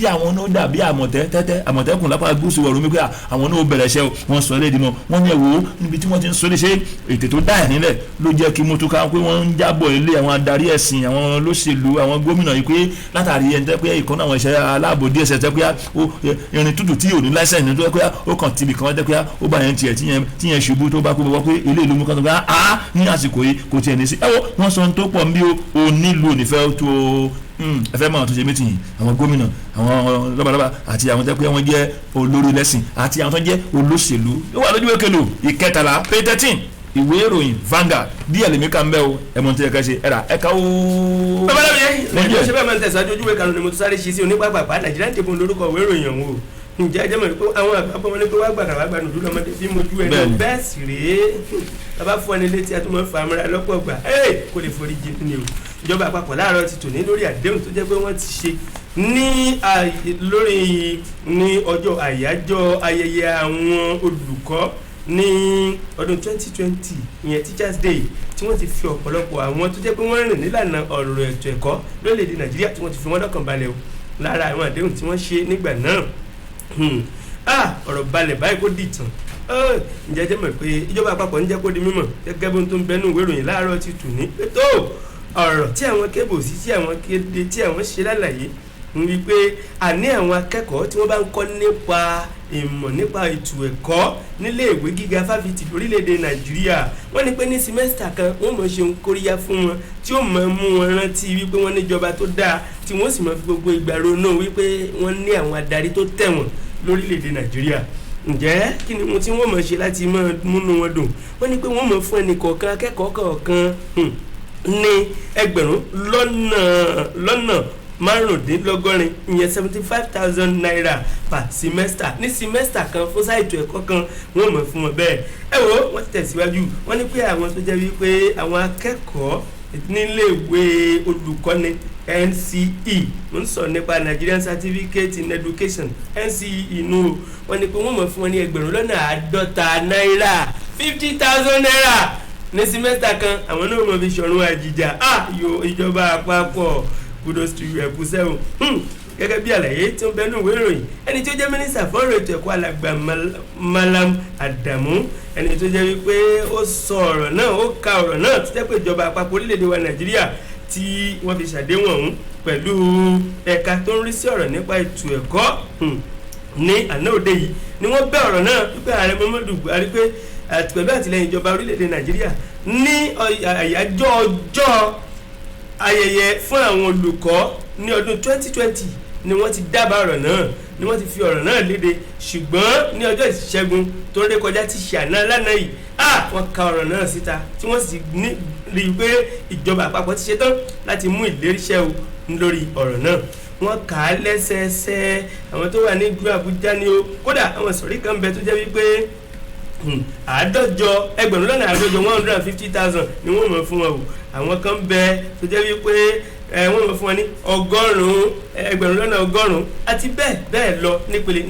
àwọn náà dàbí àmọ̀tẹ́kùn lápá gúúsù ọ̀run mi pé àwọn náà bẹ̀rẹ̀ ṣẹ́ wọn sọ lédi mọ́ wọn ní ẹ̀wò níbi tí wọ́n ti ń sọ léṣe ètò tó dá ẹ̀ nílẹ̀ ló jẹ́ kí mo tún ká pé wọ́n ń jábọ̀ ilé àwọn adarí ẹ̀sìn àwọn olóṣèlú àwọn gómìnà yìí pé látàrí ẹni tẹ́ pé ìkànnì àwọn ẹ̀ṣẹ́ aláàbò DSS tẹ́ pé irin tútù tí ò ní láìsẹ̀ ní tó pé ó kàn tibì kan tẹ́ pé ó bá yẹn tiẹ̀ tí yẹn ṣubú tó bá kó bọ́ pé ilé ìlú mú kan tó bá ní àsìkò yìí kò tiẹ̀ ní sí ẹ̀wọ̀ wọ́n sọ tó pọ̀ bí o nílùú onífẹ́ tó ẹ fẹ́ máa tó ṣe mítìyìn àwọn gómìnà àwọn lọ́balọ́ba àti àwọn tẹ́ pé wọ́n jẹ́ olórí lẹ́sìn àti àwọn tó jẹ́ olóṣèlú ó wà lójú wékèlú ìkẹtàlá pé 13 ìwé ìròyìn Vanguard díẹ̀ lèmi kà ń bẹ́ o ẹ̀mọ́ tí ẹ kẹ́ ṣe ẹ̀rà ẹ̀ka ooo. bàbá mi yẹn nàìjíríà ṣe bẹ́ẹ̀ máa ń tẹ̀síwájú ojúwe karùn-ún ni mo tún sáré ṣe sí onípàpàpà Nàìjíríà Tribune lórúkọ ìwé ìròyìn ọ̀hún o ǹjẹ́ ẹjẹ́ mọ̀ pé àwọn àgbàpọ̀ wọn ní pé wá gbàdà wá gbàdùn dúró ọmọdé bí mojú ẹni bẹ́ẹ̀ sì rèé bàbá fún ẹni létí àtúmọ̀ fàmúra lọ́pọ̀ gbà kó lè forí jì ní o ìjọba àpapọ̀ láàárọ̀ ti tòní lórí àdéhùn tó jẹ́ pé wọ́n ti ṣe ní ọjọ́ àyájọ́ ayẹyẹ àwọn olùkọ́ ní ọdún 2020 ìyẹn Teachers Day tí wọ́n ti fi ọ̀pọ̀lọpọ̀ àwọn tó jẹ́ pé wọ́n rìn nílànà ọ̀rọ̀ ètò ẹ̀kọ́ lórílẹ̀‐èdè Nàìjíríà tí wọ́n ti fi wọ́n lọ́kàn balẹ̀ o lára àwọn àdéhùn tí wọ́n ṣe nígbà náà ọ̀rọ̀ balẹ̀ báyìí kó dìtàn ǹjẹ́ jẹ́ mọ̀ pé ìjọba àpapọ̀ ń jẹ́ kó di mímọ̀ gẹ́gẹ́ bó tó ń bẹnu ìwé ìròyìn láàárọ̀ ti tù ní pé tó ọ̀rọ̀ tí àwọn kébù sí tí àwọn kéde tí àwọn ṣe lálàyé ń wí pé àní àwọn akẹ́kọ̀ọ́ tí wọ́n bá ń kọ́ nípa ìmọ̀ nípa ètò ẹ̀kọ́ nílé ìwé gíga fáfitì lórílẹ̀‐èdè Nàìjíríà wọ́n ní pé ní simẹ́sítà kan wọ́n mọ̀ ṣe ń kóríyá fún wọn tí ó mọ̀ mú wọn rántí wípé wọ́n níjọba tó dáa tí wọ́n sì mọ̀ fi gbogbo ìgbà ronú wípé wọ́n ní àwọn adarí tó tẹ̀wọ̀n lórílẹ̀‐èdè Nàìjíríà ǹjẹ́ kí ni mo tí wọ́n mọ̀ ṣe láti máa múnú wọn dùn wọ́n ní pé wọ́n mọ̀ fún ẹnì kọ̀ọ̀kan akẹ́kọ̀ọ́ kọ̀ọ̀kan ní ẹgbẹ̀rún lọ́nà márùndínlọ́gọ́rin ìyẹn 75,000 naira per semester ní semester kan fún sáìtò ẹ̀kọ́ kan wọ́n mọ̀ fún wọn bẹ́ẹ̀ wo wọ́n ti tẹ̀síwájú wọ́n ní pé àwọn tó jẹ́ wípé àwọn akẹ́kọ̀ọ́ níléèwé olùkọ́ni NCE ń sọ nípa Nigerian Certificate in Education NCE inú wọ́n ní pé wọ́n mọ̀ fún wọn ní ẹgbẹ̀rún lọ́nà àádọ́ta náírà 50,000 naira ní semester kan àwọn náà mọ̀ fi ṣọ̀run àjìjà yo ìjọba àpapọ̀ kudos to you ẹ̀kú sẹ́wọ̀n gẹ́gẹ́ bí àlàyé tí ó ń bẹnu ìwé ìròyìn ẹni tí ó jẹ́ mínísítà fọ́nrán ètò ẹ̀kọ́ alàgbà Malam Adamu ẹni tó jẹ́ wípé ó sọ ọ̀rọ̀ náà ó ka ọ̀rọ̀ náà tó jẹ́ pé ìjọba àpapọ̀ orílẹ̀-èdè wa Nàìjíríà tí wọ́n fi ṣàdéhùn ọ̀hún pẹ̀lú ẹ̀ka tó ń rí sí ọ̀rọ̀ nípa ètò ẹ̀kọ́ ní àná òde yìí ni wọ́n bẹ́ ọ̀rọ̀ náà wípé ààrẹ Muhammadu Buhari pé pẹ̀lú àtìlẹ́yìn ìjọba orílẹ̀-èdè Nàìjíríà ní àyájọ́ ọjọ́ ayẹyẹ fún àwọn olùkọ́ ní ọdún 2020 ni wọ́n ti dábàá ọ̀rọ̀ náà ni wọ́n ti fi ọ̀rọ̀ náà léde ṣùgbọ́n ní ọjọ́ ìṣẹ́gun tó ń rékọjá ti ṣe àná lánàá yìí wọ́n ka ọ̀rọ̀ náà síta tí wọ́n sì rí i pé ìjọba àpapọ̀ ti ṣetán láti mú ìléríṣẹ́ o lórí ọ̀rọ̀ náà wọ́n kà á lẹ́sẹẹsẹ àwọn tó wà ní ìlú Àbújá ni o kódà àwọn sọ̀rí kan bẹ tó jẹ́ wípé ẹgbẹ̀rún lọ́nà àádọ́jọ 150,000 ni wọ́n mọ̀ fún wọn o àwọn kan bẹ tó jẹ́ wípé wọ́n mọ̀ fún wọn ní ẹgbẹ̀rún lọ́nà ọgọ́rùn-ún àti bẹ́ẹ̀ lọ nípele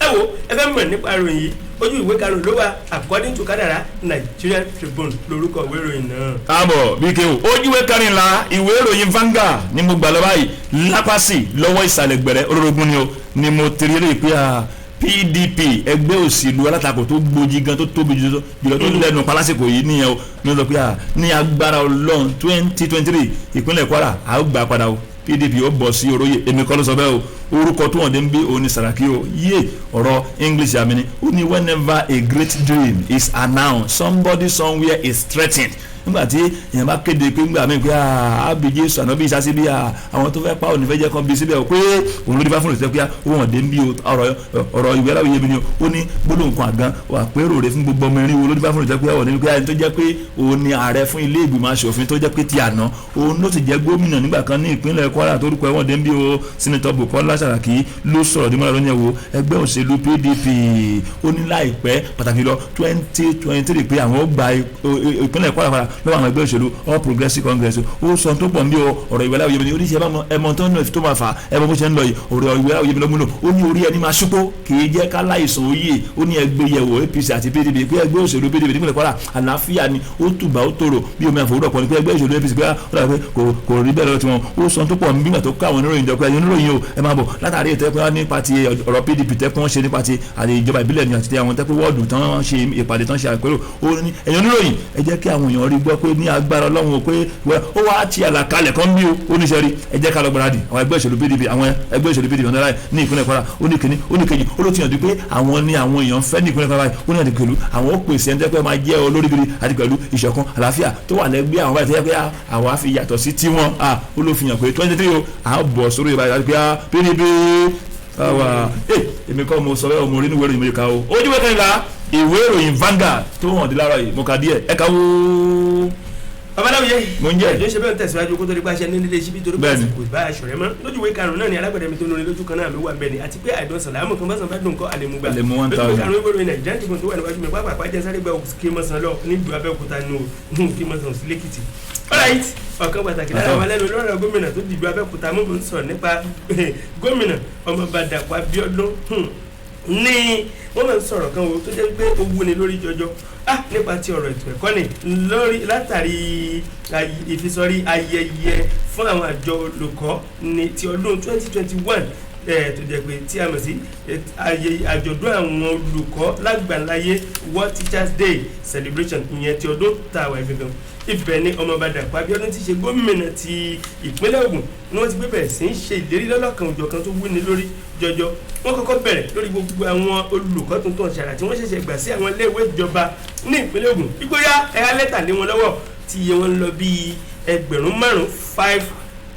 ẹ wo ẹ fẹ́ mọ̀ nípa ìròyìn yìí ojú ìwé karùn-ún ló wà according to kádàrá Nigerian Tribune lórúkọ ìwé ìròyìn náà. káàbọ̀ bí kéwò ojú ìwé kẹrìnlá ìwé ìròyìn Vanguard ni mo gbà lọ báyìí lápásì lọ́wọ́ ìsàlẹ̀ gbẹ̀rẹ̀ olórogún ni mo tẹ̀lé rí pé PDP ẹgbẹ́ òṣèlú alátakò tó gbòjì gan tó tóbi jùlọ tó lẹ́nu palásìkò yìí nìyẹn o ní ọ̀sán pé ní agbára Ọlọ́run 2023 ìpínlẹ̀ Kwara a ó gbà padà o PDP ó bọ̀ sí oróyè èmi kọ́ ló sọ bẹ́ẹ̀ o orúkọ tó wọ́n dé ń bí òní Sàràkí o yé ọ̀rọ̀ English àmì ni ó ní whenever a great dream is announced somebody somewhere is threatened nígbà tí èèyàn bá kéde pé ńgbà mí pé àbíjé sànà bí ìṣásí bí àwọn tó fẹ́ pa òní fẹ́ jẹ́ kan bí síbẹ̀ o pé òun ló dé bá fún ìṣẹ́ pé ó wọ̀n dé ń bí ọ̀rọ̀ ìwé aláwọ̀ yé mi ni ó ní gbólóhùn kan àgán àpérò rẹ̀ fún gbogbo ọmọ irin wo ló dé bá fún ìṣẹ́ pé ọ̀wọ̀ ní pé ẹni tó jẹ́ pé òun ni ààrẹ fún ilé ìgbìmọ̀ aṣòfin tó jẹ́ pé ti àná òun ló sì jẹ́ gómìnà nígbà kan ní ìpínlẹ̀ Kwara tó rúkọ ẹ̀wọ̀n dé ń bí o Senator Bukola Saraki ló sọ̀rọ̀ dímọ̀lá lónìí ẹ̀wò ẹgbẹ́ òṣèlú PDP ó ní láìpẹ́ pàtàkì lọ 2023 pé àwọn ó gba ìpínlẹ̀ Kwara padà lọ́wọ́ àwọn ẹgbẹ́ òṣèlú All Progressive Congress ó sọ tó pọ̀ ní ọ̀rọ̀ ìwé aláwọ̀ yẹmi ní oríṣi ẹmọ tó ń lọ tó máa fà ẹmọ bó ṣe ń lọ yìí ọ̀rọ̀ ìwé aláwọ̀ yẹmi lọ́múlò ó ní orí ẹni máa ṣúpó kì í jẹ́ ká láìsàn òye ó ní ẹgbẹ́ yẹ̀wò APC àti PDP pé ẹgbẹ́ òṣèlú PDP nípìnlẹ̀ Kwara àlàáfíà ni ó tùbà ó tòrò bí omi àfọwọ́dọ̀ pọ̀ ní pé ẹgbẹ́ òṣèlú APC pé kò rí bẹ́ẹ̀ lọ́wọ́ tiwọn ó sọ tó pọ̀ nígbà tó káwọn oníròyìn jọ pé ẹ̀yin oníròyìn o ẹ máa bọ̀ látàrí ètò ẹ̀pẹ́ nípa ti ọ̀rọ̀ PDP tẹ́kun ṣe nípa ti àti ìjọba ìbílẹ̀ ní àti àwọn tẹ́pẹ́ wọ́ọ̀dù tán ṣe ìpàdé tán ṣe àpérò ó ní ẹ̀yin oníròyìn ẹ jẹ́ kí àwọn èèyàn rí gbọ́ pé ní agbára Ọlọ́run o pé ó wá ti àlàkalẹ̀ kan bí o ó ní sẹ́rí ẹ jẹ́ ká lọ gbáradì àwọn ẹgbẹ́ òṣèlú PDP àwọn ẹgbẹ́ òṣèlú PDP ọ̀nà láì ní ìpínlẹ̀ Kwara ó ní kíní ó ní kejì ó ló ti yàn dé pé àwọn ni àwọn èèyàn fẹ́ ní ìpínlẹ̀ Kwara ó ní yàn dé pẹ̀lú àwọn ó pèsè ẹni tẹ́pẹ́ máa jẹ́ olórí gidi àti pẹ̀lú ìṣọ̀kan àlàáfíà tó wà lẹ́gbẹ́ àwọn báyìí tẹ́yẹ pé àwọn á fi yàtọ̀ sí tiwọn ó ló fi hàn pé 23 o à ń bọ̀ sórí ìbáyìí àti pé PDP èmi kọ́ mo sọ bẹ́ẹ̀ mo rí níwèé ìròyìn ká o ojú wẹ́kẹ́ ńlá ìwé ìròyìn Vanguard tó hàn dé láàárọ̀ yìí mo kà díẹ̀ ẹ̀ka wo. babaláwo mo ń jẹ́ ìjọ ṣe bẹ́ẹ̀ tẹ̀síwájú kó tó di pàṣẹ ní nílé síbi torí pàṣẹ kò bá aṣọ rẹ mọ́ lójú ìwé karùn-ún náà ni alágbẹ̀dẹ mi tó lórí lójú kan náà ló wà bẹ́ẹ̀ ni àti pé àìdán sàlámù kan bá sàn bá dùn kọ́ àlèmúgbà àlèmú 1000 lójú karùn-ún ìgbòrò nàìjíríà tó wà níwájú mi pápá àpájẹ sáré gba òkè mọ́sán lọ nílùú Abẹ́òkúta nù kí mọ́sán sí lẹ́kìtì. alright ọ̀kan pàtàkì lára àwọn alẹ́nu lọ́rọ̀ gómìnà tó dìbò Abẹ́òkúta mú ń sọ̀rọ̀ nípa gómìnà Ọmọọba Dàpọ̀ Abíọ́dún ní wọ́n máa ń sọ̀rọ̀ kan wo tó jẹ́ pé ó wúni lórí jọjọ nípa ti ọ̀rọ̀ ètò ẹ̀kọ́ ni lórí látàrí ìfisọrí ayẹyẹ fún àwọn àjọ olùkọ́ ní ti ọdún 2021 tó jẹ́ pé tí a mọ̀ sí àjọ̀dún àwọn olùkọ́ lágbàláyé World Teachers Day celebration ìyẹn ti ọdún tàwa gangan ibẹ̀ ni Ọmọọba Dàpọ̀ Abíọ́dún ti ṣe gómìnà ti ìpínlẹ̀ Ògùn ni wọ́n ti gbé bẹ̀rẹ̀ sí í ṣe ìlérí lọ́lọ́kan òjọ̀kan tó wúni lórí jọjọ wọ́n kọ́kọ́ bẹ̀rẹ̀ lórí gbogbo àwọn olùkọ́ tuntun ṣàrà tí wọ́n ṣẹ̀ṣẹ̀ gbà sí àwọn iléèwé ìjọba ní ìpínlẹ̀ Ògùn ìgbóyà ẹ̀ka lẹ́tà lé wọn lọ́wọ́ tí iye wọn lọ bíi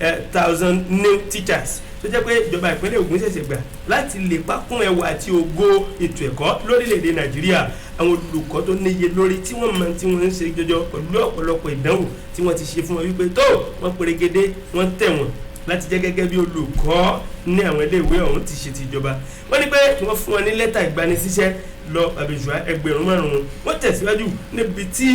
5,000 new teachers tó jẹ́ pé ìjọba ìpínlẹ̀ Ògùn ṣẹ̀ṣẹ̀ gbà láti lè pákún ẹwà àti ògo ètò ẹ̀kọ́ lórílẹ̀‐èdè Nàìjíríà àwọn olùkọ́ tó níye lórí tí wọ́n mọ tí wọ́n ń ṣe jọjọ pẹ̀lú ọ̀pọ̀lọpọ̀ ìdánwò tí wọ́n ti ṣe fún wọn wípé tó wọ́n perégedé wọ́n tẹ̀ wọ́n láti jẹ́ gẹ́gẹ́ bí olùkọ́ ní àwọn iléèwé ọ̀hún ti ṣe ti ìjọba wọ́n ní pé wọ́n fún wọn ní lẹ́tà ìgbanisíṣẹ́ lọ àbẹ̀jùwà 5,000 wọ́n tẹ̀síwájú níbi tí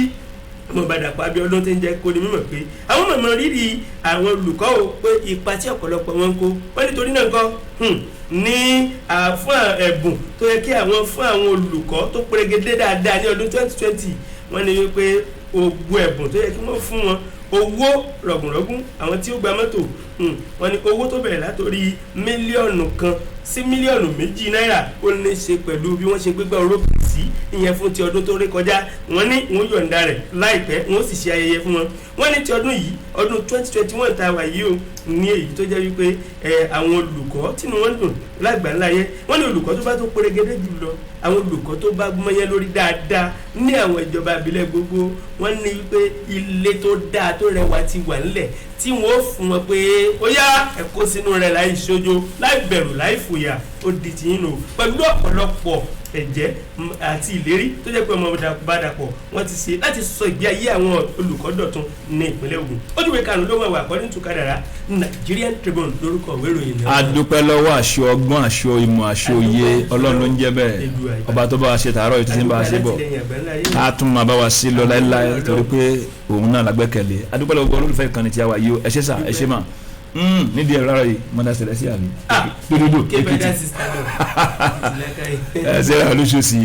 Ọmọọba Dàpọ̀ Abíọ́dún ti ń jẹ́ kó ní mímọ̀ pé àwọn mọ̀mọ́ rírì àwọn olùkọ́ ò pé ipa tí ọ̀pọ̀lọpọ̀ wọn ń kó wọ́n nítorí náà kọ́ ní fún ẹ̀bùn tó yẹ kí àwọn fún àwọn olùkọ́ tó perégedé dáadáa ní ọdún 2020 wọ́n ní wípé ògùn ẹ̀bùn tó yẹ kí wọ́n fún wọn owó rọ̀gùnrọ̀gùn àwọn tí ó gba mọ́tò wọ́n ní owó tó bẹ̀rẹ̀ látòrí mílíọ̀nù kan sí mílíọ̀nù 2 náírà ó ní ṣe pẹ̀lú bí wọ́n ṣe gbégbá orókè sí ìyẹn fún ti ọdún tó rí kọjá wọ́n ní wọ́n yọ̀ǹda rẹ̀ láìpẹ́ wọ́n sì ṣe ayẹyẹ fún wọn wọ́n ní ti ọdún yìí ọdún 2021 tá a wà yìí o ní èyí tó jẹ́ wípé àwọn olùkọ́ tí wọ́n dùn lágbàláyé wọ́n ní olùkọ́ tó bá tó perégedé jù lọ àwọn olùkọ́ tó bá mọ́yẹ́ lórí dáadáa ní àwọn ìjọba ìbílẹ̀ gbogbo wọ́n ní wípé ilé tó dáa tó rẹwà ti wà nílẹ̀ tí wọ́n fún wọn pé ó yá ẹ kó sínú rẹ̀ láì ṣojo láì bẹ̀rù láì fòyà ó di tìyín lò pẹ̀lú ọ̀pọ̀lọpọ̀ ẹ̀jẹ̀ àti ìlérí tó jẹ́ pé Ọmọọba Dàpọ̀ wọ́n ti ṣe láti sọ ìgbé ayé àwọn olùkọ́ dọ̀tun ní ìpínlẹ̀ Ògùn ó dìbò karùn-ún ló wà according to kádàrá Nigerian Tribune lórúkọ ìwé ìròyìn náà. adúpẹ́ lọ́wọ́ àṣọ ọgbọ́n àṣọ ìmọ̀ àṣọ òye Ọlọ́run ló ń jẹ́ bẹ́ẹ̀ ọba tó bá wa ṣe tààrọ̀ ètò tí ń bá wa ṣe bọ̀ á tún máa bá wa sí lọ láéláé torí pé òun náà lágbẹ́kẹ̀lé adúpẹ́ lọ́wọ́ olólùfẹ́ ìkànnì tí a wà yìí ẹ ṣé sà ẹ ṣé mà nídìí ẹ̀rọ ara yìí mọ́dà sẹ̀lẹ̀ sí àmì dúdúdú Èkìtì ẹ̀sẹ̀ olóṣooṣì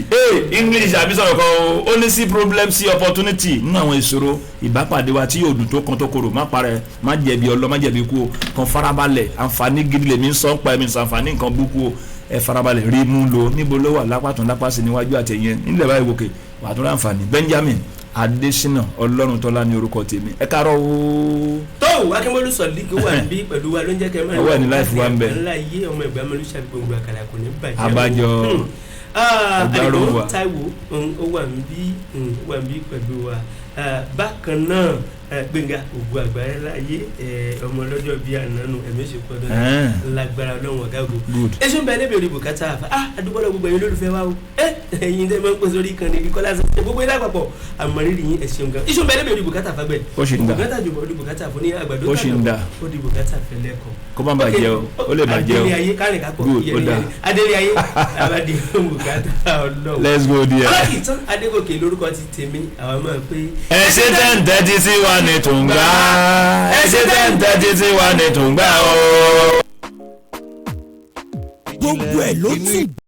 English àbí sọ̀rọ̀ kan ó ní sí problem sí opportunity nínú àwọn ìṣòro ìbápàdé wa tí yóò dùn tó kan tó korò má parẹ́ má jẹ̀bi ọlọ́ má jẹ̀bi kú o kan farabalẹ̀ àǹfààní gidi lèmi ń sọ ń pa ẹ̀mí sọ àǹfààní nǹkan búkú o ẹ farabalẹ̀ rí mú lò níbo ló wà lápàtún lápàsí níwájú àtẹ̀yẹn nílẹ̀ báyìí wòkè wà tó láǹfààní Benjamin Adeshina Oloruntola ní orúkọ tèmi ẹ káàárọ̀ o. tó akínbólú sọ̀líkì wà níbí pẹ̀lú wa ló ń jẹ́ kẹ́ mẹ́rin wà ní láìfù wa ń bẹ̀. ńlá yé ọmọ ìgbà mọ́lú ṣàgbọ̀ngbò àkàlà kò ní bàjẹ́. abájọ Àdìgún Táíwò ó wà níbí pẹ̀lú wa bákan náà Gbénga ògùn àgbáyé láyé ọmọ ọlọ́jọ́ bíi ànánu ẹ̀mí ṣe pọ̀ dandan lágbára ọlọ́run ọ̀gá ògo èso ń bẹ níbi òdìbò kátà àfà àdúgbò gbogbo ẹ̀yin olólùfẹ́ wa o ẹ̀yin tẹ́ máa ń pèsè orí ìkànnì ìkọ́lá sọ gbogbo ilé àpapọ̀ àmọ́rírì yín ẹ̀ṣẹ̀ nǹkan èso ń bẹ níbi òdìbò kátà àfà gbẹ bùkátà jùmọ̀ òdìbò kátà fún ní àgbàdo òdìbò kátà fẹ́lẹ́kọ̀ kó má bàjẹ́ o ó lè bàjẹ́ o adélé ayé kárìn kápọ̀ adélé ayé àbádé bùkátà ọlọ́run. let's go there. Olakitan Adegoke lórúkọ ti tèmi àwọn máa pé. ẹ ṣe tẹ́ǹtẹ́ sí wa ní tùǹgbà ẹ ṣe tẹ́ǹtẹ́ sí wa ní tùǹgbà o. gbogbo ẹ̀ ló tún